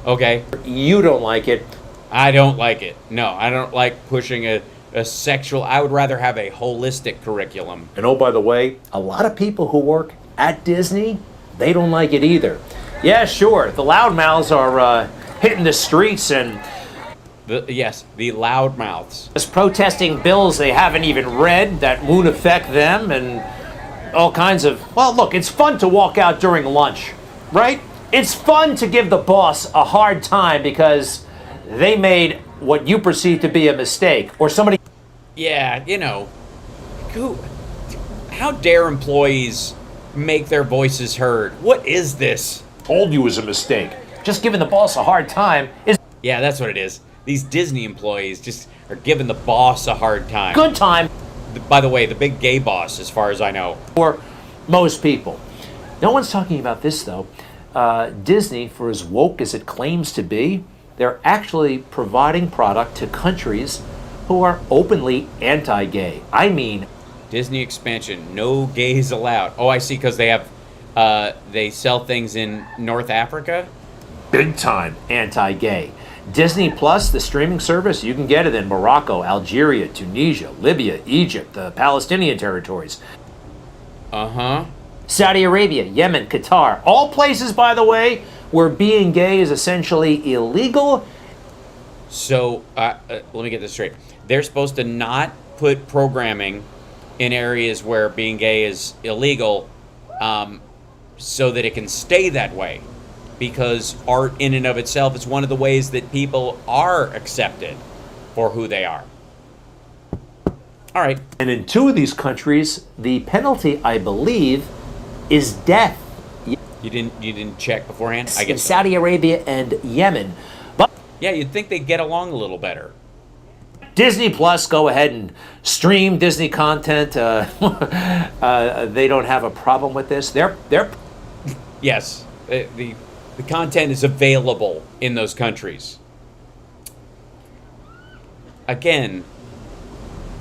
Okay? You don't like it. I don't like it. No, I don't like pushing a sexual... I would rather have a holistic curriculum. And oh, by the way, a lot of people who work at Disney, they don't like it either. Yeah, sure, the loudmouths are hitting the streets and... Yes, the loudmouths. Just protesting bills they haven't even read that won't affect them and all kinds of... Well, look, it's fun to walk out during lunch, right? It's fun to give the boss a hard time because they made what you perceive to be a mistake or somebody... Yeah, how dare employees make their voices heard? What is this? Told you was a mistake. Just giving the boss a hard time is... Yeah, that's what it is. These Disney employees just are giving the boss a hard time. Good time. By the way, the big gay boss, as far as I know. For most people. No one's talking about this, though. Disney, for as woke as it claims to be, they're actually providing product to countries who are openly anti-gay. I mean... Disney expansion, no gays allowed. Oh, I see, because they have... they sell things in North Africa? Big time anti-gay. Disney Plus, the streaming service, you can get it in Morocco, Algeria, Tunisia, Libya, Egypt, the Palestinian territories. Uh-huh. Saudi Arabia, Yemen, Qatar, all places, by the way, where being gay is essentially illegal. So, let me get this straight. They're supposed to not put programming in areas where being gay is illegal, so that it can stay that way. Because art in and of itself is one of the ways that people are accepted for who they are. All right. And in 2 of these countries, the penalty, I believe, is death. You didn't check beforehand? I In guess Saudi Arabia and Yemen. But yeah, you'd think they'd get along a little better. Disney Plus, go ahead and stream Disney content. They don't have a problem with this. They're Yes. The content is available in those countries. Again,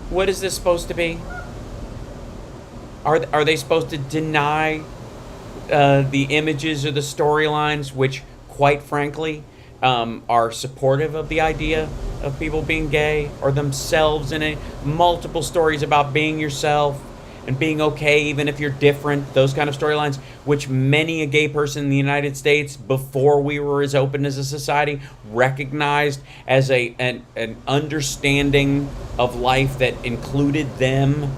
what is this supposed to be? Are they supposed to deny the images or the storylines, which, quite frankly, are supportive of the idea of people being gay, or themselves in multiple stories about being yourself and being okay even if you're different, those kind of storylines, which many a gay person in the United States, before we were as open as a society, recognized as an understanding of life that included them.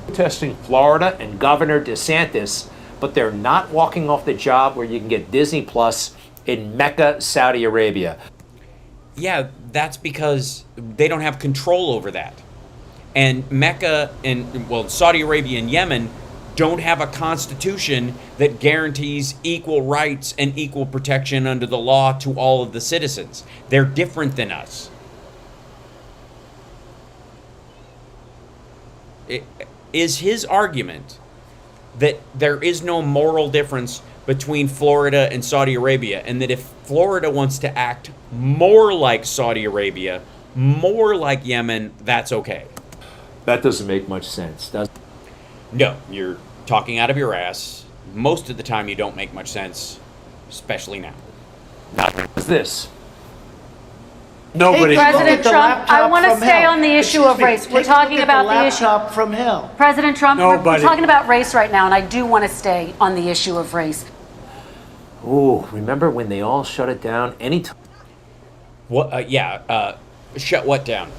Protesting Florida and Governor DeSantis, but they're not walking off the job where you can get Disney Plus in Mecca, Saudi Arabia. Yeah, that's because they don't have control over that. And Mecca and, well, Saudi Arabia and Yemen don't have a constitution that guarantees equal rights and equal protection under the law to all of the citizens. They're different than us. Is his argument that there is no moral difference between Florida and Saudi Arabia, and that if Florida wants to act more like Saudi Arabia, more like Yemen, that's okay? That doesn't make much sense, does it? No, you're talking out of your ass. Most of the time you don't make much sense, especially now. What's this? Nobody. Hey, President Trump, I want to stay on the issue of race. We're talking about the issue. From hell. President Trump, we're talking about race right now, and I do want to stay on the issue of race. Ooh, remember when they all shut it down? Anytime. What? Shut what down?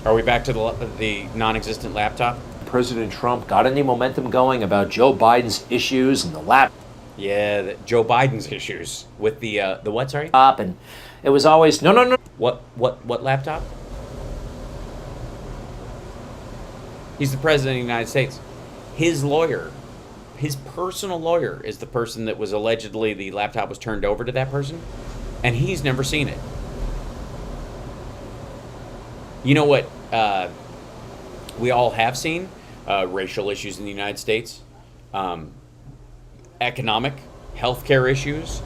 Are we back to the non-existent laptop? President Trump got any momentum going about Joe Biden's issues and the laptop? Yeah, Joe Biden's issues with the what? Sorry. And it was always no. What laptop? He's the president of the United States. His lawyer, his personal lawyer, is the person that was allegedly the laptop was turned over to that person, and he's never seen it. You know what we all have seen? Racial issues in the United States, economic, healthcare issues,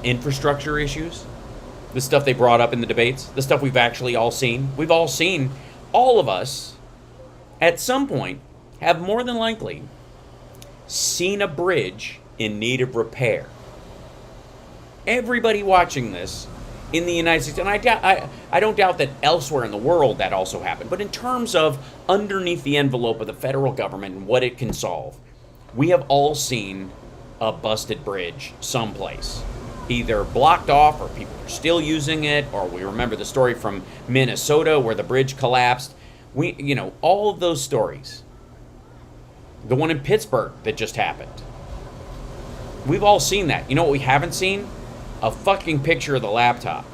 infrastructure issues, the stuff they brought up in the debates, the stuff we've actually all seen. We've all seen, all of us, at some point, have more than likely seen a bridge in need of repair. everybody watching this in the United States, and I don't doubt that elsewhere in the world that also happened, but in terms of underneath the envelope of the federal government and what it can solve, we have all seen a busted bridge someplace, either blocked off or people are still using it, or we remember the story from Minnesota where the bridge collapsed. All of those stories. The one in Pittsburgh that just happened. We've all seen that. You know what we haven't seen? A fucking picture of the laptop.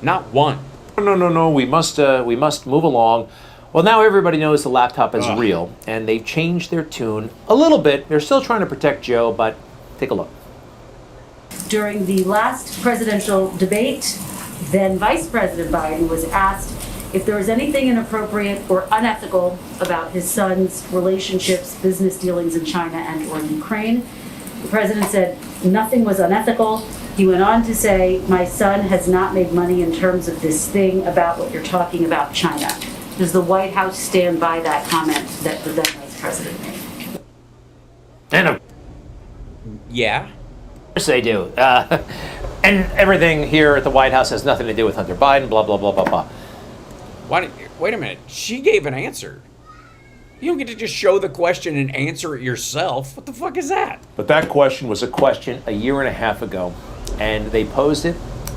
Not one. No. We must move along. Well, now everybody knows the laptop is real, and they've changed their tune a little bit. They're still trying to protect Joe, but take a look. During the last presidential debate, then Vice President Biden was asked if there was anything inappropriate or unethical about his son's relationships, business dealings in China and or Ukraine. The president said nothing was unethical. He went on to say, my son has not made money in terms of this thing about what you're talking about, China. Does the White House stand by that comment that the then Vice President made? Yeah. Of course they do. And everything here at the White House has nothing to do with Hunter Biden, blah, blah, blah, blah, blah. Wait a minute. She gave an answer. You don't get to just show the question and answer it yourself. What the fuck is that? But that question was a question a year and a half ago, and they posed it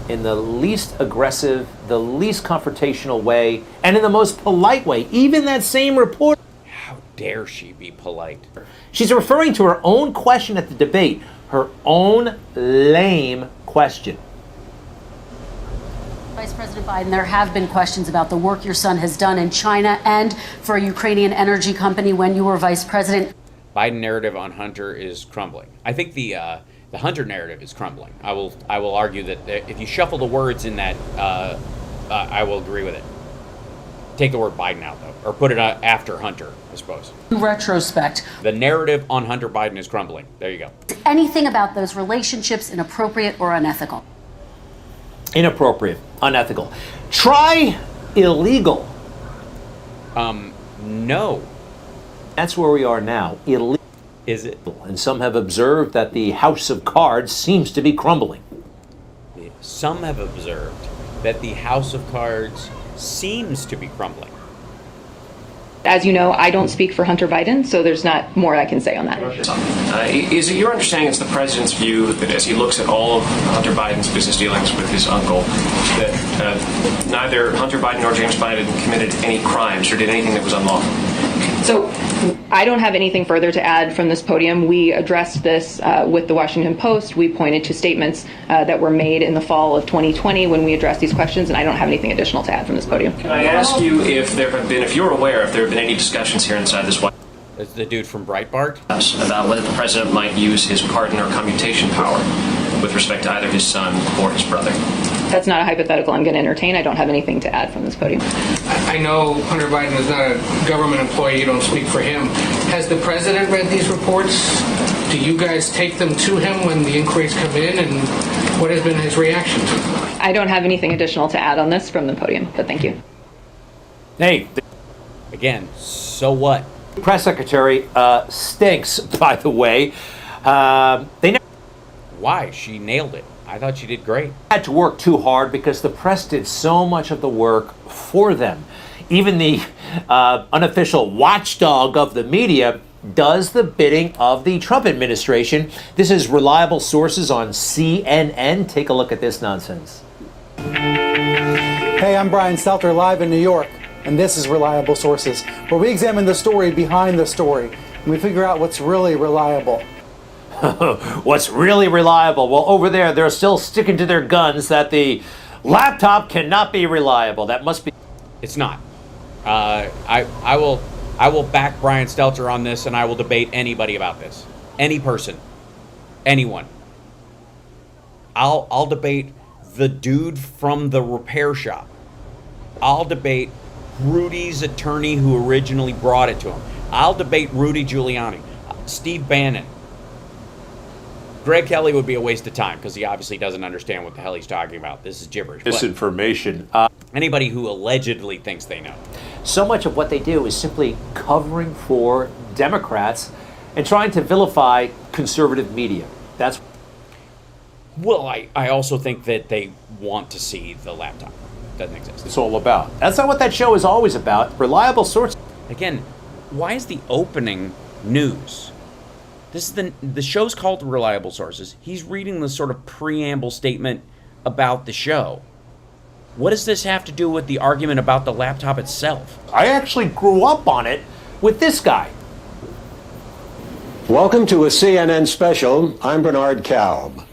in the least aggressive, the least confrontational way, and in the most polite way. Even that same reporter. How dare she be polite? She's referring to her own question at the debate, her own lame question. Vice President Biden, there have been questions about the work your son has done in China and for a Ukrainian energy company when you were vice president. Biden narrative on Hunter is crumbling. I think the Hunter narrative is crumbling. I will argue that if you shuffle the words in that, I will agree with it. Take the word Biden out, though, or put it after Hunter, I suppose. In retrospect, the narrative on Hunter Biden is crumbling. There you go. Anything about those relationships inappropriate or unethical? Inappropriate, unethical. Try illegal. No. That's where we are now. Illegal. Is it? And some have observed that the house of cards seems to be crumbling. Some have observed that the house of cards seems to be crumbling. As you know, I don't speak for Hunter Biden, so there's not more I can say on that. Is it your understanding it's the president's view that as he looks at all of Hunter Biden's business dealings with his uncle, that neither Hunter Biden nor James Biden committed any crimes or did anything that was unlawful? So I don't have anything further to add from this podium. We addressed this with the Washington Post. We pointed to statements that were made in the fall of 2020 when we addressed these questions, and I don't have anything additional to add from this podium. Can I ask you if there have been, if you're aware, if there have been any discussions here inside this White House? That's the dude from Breitbart? About whether the president might use his pardon or commutation power with respect to either his son or his brother. That's not a hypothetical I'm going to entertain. I don't have anything to add from this podium. I know Hunter Biden is not a government employee. You don't speak for him. Has the president read these reports? Do you guys take them to him when the inquiries come in? And what has been his reaction to them? I don't have anything additional to add on this from the podium, but thank you. Hey. Again, so what? Press secretary stinks, by the way. Why? She nailed it. I thought she did great. Had to work too hard because the press did so much of the work for them. Even the unofficial watchdog of the media does the bidding of the Trump administration. This is reliable sources on CNN. Take a look at this nonsense. Hey, I'm Brian Stelter, live in New York, and this is Reliable Sources, where we examine the story behind the story, and we figure out what's really reliable. What's really reliable? Well, over there, they're still sticking to their guns that the laptop cannot be reliable. That must be. It's not. I will back Brian Stelter on this, and I will debate anybody about this. Any person, anyone. I'll debate the dude from the repair shop. I'll debate Rudy's attorney who originally brought it to him. I'll debate Rudy Giuliani, Steve Bannon. Greg Kelly would be a waste of time because he obviously doesn't understand what the hell he's talking about. This is gibberish. Disinformation. Anybody who allegedly thinks they know. So much of what they do is simply covering for Democrats and trying to vilify conservative media. That's Well, I also think that they want to see the laptop. Doesn't exist. It's all about. That's not what that show is always about. Reliable sources. Again, why is the opening news? This is the show's called Reliable Sources. He's reading the sort of preamble statement about the show. What does this have to do with the argument about the laptop itself? I actually grew up on it with this guy. Welcome to a CNN special. I'm Bernard Kalb.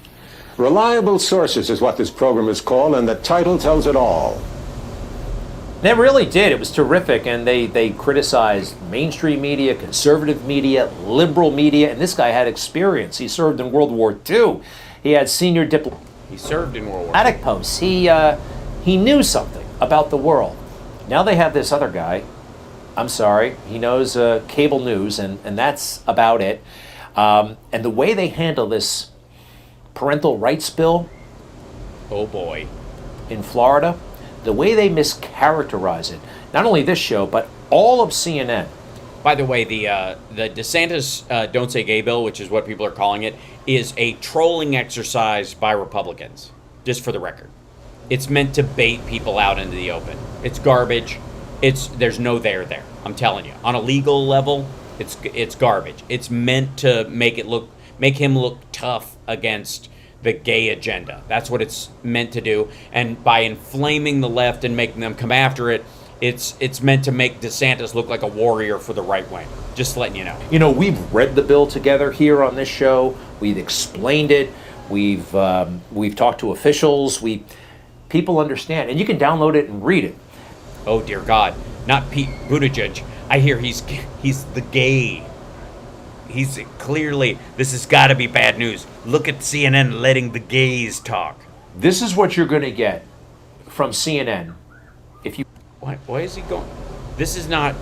Reliable Sources is what this program is called, and the title tells it all. They really did. It was terrific, and they criticized mainstream media, conservative media, liberal media, and this guy had experience. He served in World War II. He had senior He served in World War II. diplomatic posts. He knew something about the world. Now they have this other guy. I'm sorry. He knows cable news, and that's about it. And the way they handle this parental rights bill, oh boy, in Florida, the way they mischaracterize it, not only this show, but all of CNN. By the way, the DeSantis Don't Say Gay bill, which is what people are calling it, is a trolling exercise by Republicans, just for the record. It's meant to bait people out into the open. It's garbage. There's no there. I'm telling you. On a legal level, it's garbage. It's meant to make him look tough against the gay agenda. That's what it's meant to do. And by inflaming the left and making them come after it, it's meant to make DeSantis look like a warrior for the right wing. Just letting you know. You know, we've read the bill together here on this show. We've explained it. We've talked to officials. People understand, and you can download it and read it. Oh dear God, not Pete Buttigieg. I hear he's the gay. He's clearly, this has got to be bad news. Look at CNN letting the gays talk. This is what you're going to get from CNN. If you why is he going? This is not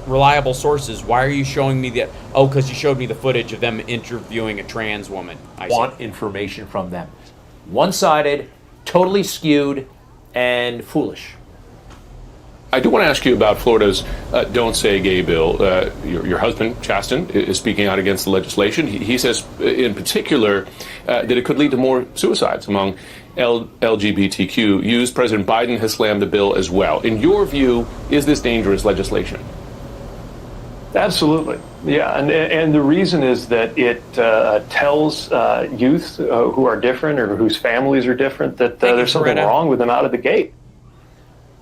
reliable sources. Why are you showing me that? Oh, because you showed me the footage of them interviewing a trans woman. I want information from them. One-sided, totally skewed, and foolish. I do want to ask you about Florida's Don't Say Gay bill. Your husband, Chasten, is speaking out against the legislation. He says, in particular, that it could lead to more suicides among LGBTQ youth. President Biden has slammed the bill as well. In your view, is this dangerous legislation? Absolutely. Yeah, and the reason is that it tells youth who are different or whose families are different that there's something wrong with them out of the gate.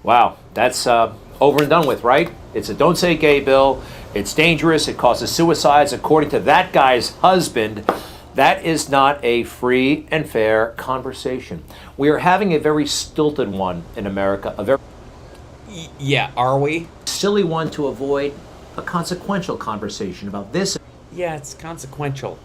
Wow, that's over and done with, right? It's a Don't Say Gay bill. It's dangerous. It causes suicides. According to that guy's husband, that is not a free and fair conversation. We are having a very stilted one in America. A very yeah, are we? Silly one to avoid a consequential conversation about this. Yeah, it's consequential.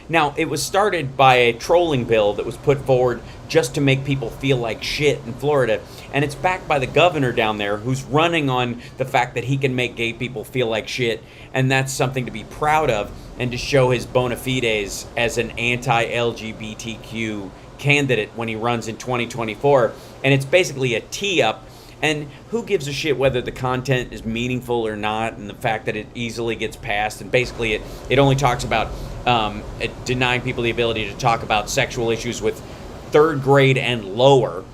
Now, it was started by a trolling bill that was put forward just to make people feel like shit in Florida. And it's backed by the governor down there who's running on the fact that he can make gay people feel like shit. And that's something to be proud of and to show his bona fides as an anti-LGBTQ candidate when he runs in 2024. And it's basically a tee-up. And who gives a shit whether the content is meaningful or not, and the fact that it easily gets passed. And basically it only talks about denying people the ability to talk about sexual issues with third grade and lower.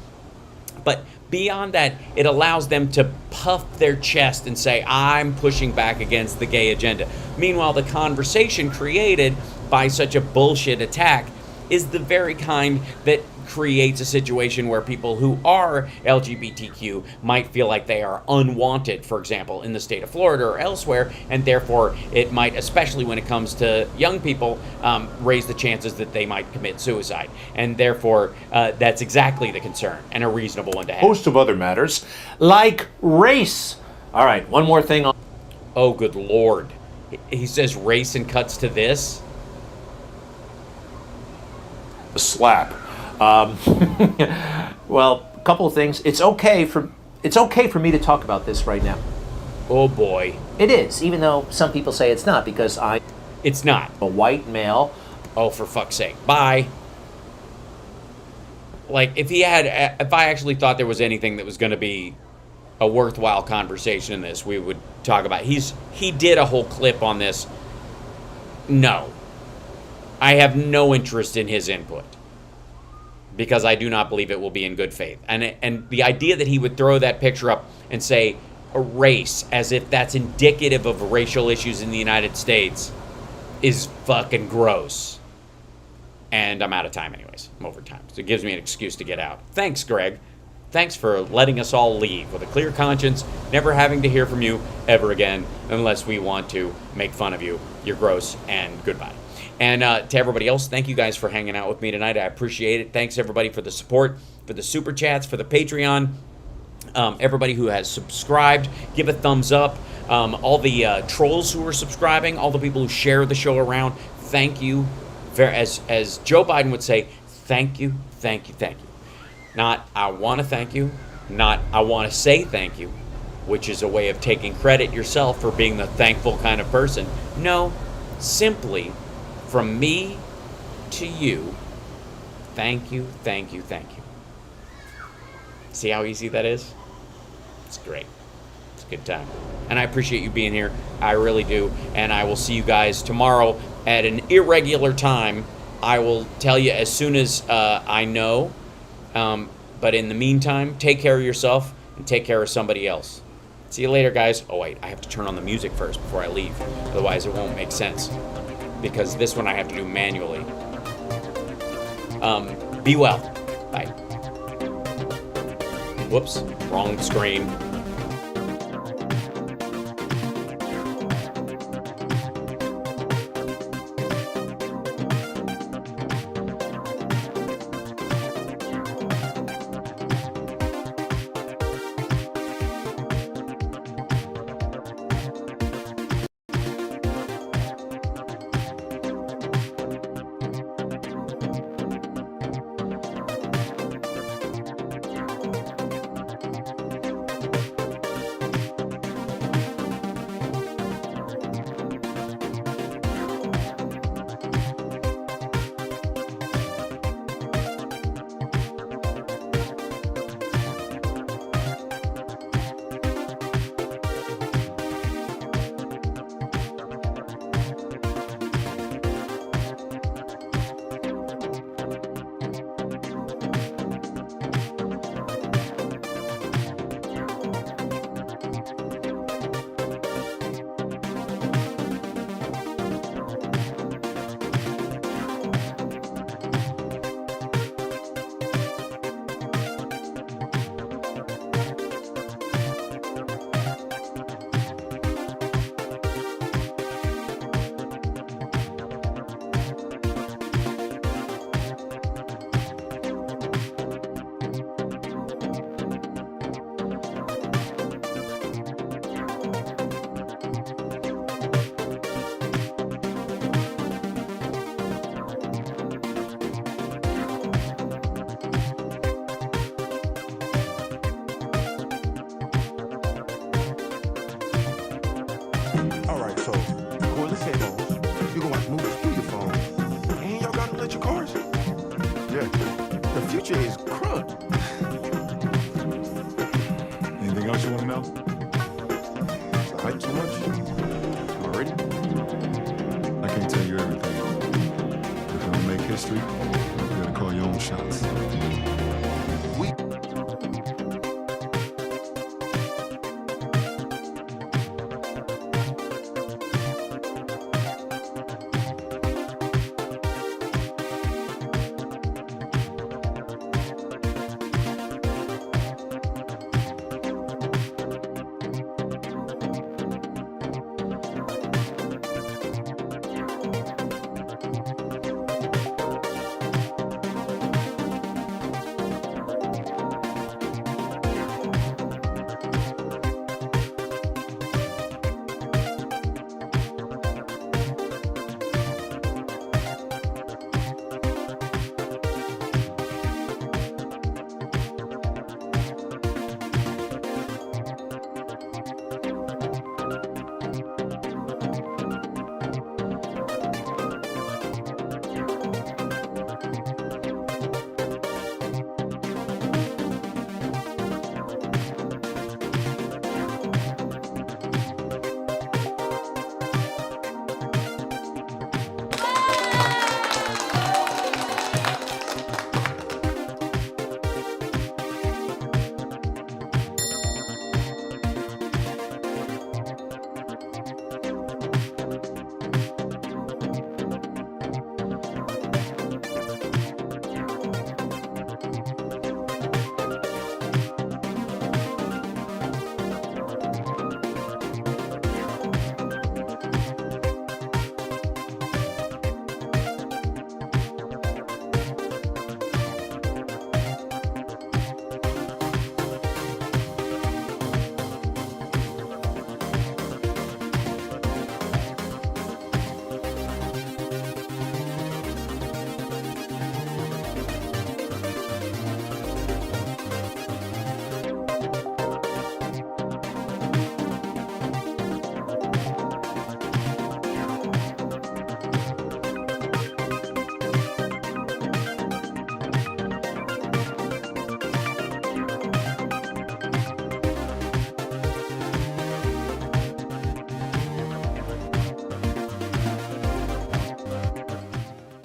But beyond that, it allows them to puff their chest and say, I'm pushing back against the gay agenda. Meanwhile, the conversation created by such a bullshit attack is the very kind that creates a situation where people who are LGBTQ might feel like they are unwanted, for example, in the state of Florida or elsewhere, and therefore it might, especially when it comes to young people, raise the chances that they might commit suicide. And therefore, that's exactly the concern, and a reasonable one to have. Host of other matters, like race. All right, one more thing on. Oh, good Lord. He says race and cuts to this? A slap. Well, a couple of things. It's okay for me to talk about this right now. Oh boy. It is, even though some people say it's not, because it's not. A white male. Oh, for fuck's sake. Bye. Like, if I actually thought there was anything that was going to be a worthwhile conversation in this, we would talk about it. He did a whole clip on this. No. I have no interest in his input. because I do not believe it will be in good faith. And the idea that he would throw that picture up and say a race as if that's indicative of racial issues in the United States is fucking gross. And I'm out of time anyways. I'm over time. So it gives me an excuse to get out. Thanks, Greg. Thanks for letting us all leave with a clear conscience, never having to hear from you ever again unless we want to make fun of you. You're gross, and goodbye. And to everybody else, thank you guys for hanging out with me tonight. I appreciate it. Thanks, everybody, for the support, for the super chats, for the Patreon. Everybody who has subscribed, give a thumbs up. All the trolls who are subscribing, all the people who share the show around, thank you. As Joe Biden would say, thank you, thank you, thank you. Not I want to thank you, not I want to say thank you, which is a way of taking credit yourself for being the thankful kind of person. No, simply from me to you, thank you, thank you, thank you. See how easy that is? It's great. It's a good time. And I appreciate you being here. I really do. And I will see you guys tomorrow at an irregular time. I will tell you as soon as I know. But in the meantime, take care of yourself and take care of somebody else. See you later, guys. Oh, wait, I have to turn on the music first before I leave. Otherwise, it won't make sense. Because this one I have to do manually. Be well. Bye. Whoops, wrong screen. future is crunk. Anything else you want to know? Is the hype too much? Already? I can't tell you everything. If you want to make history, you gotta call your own shots.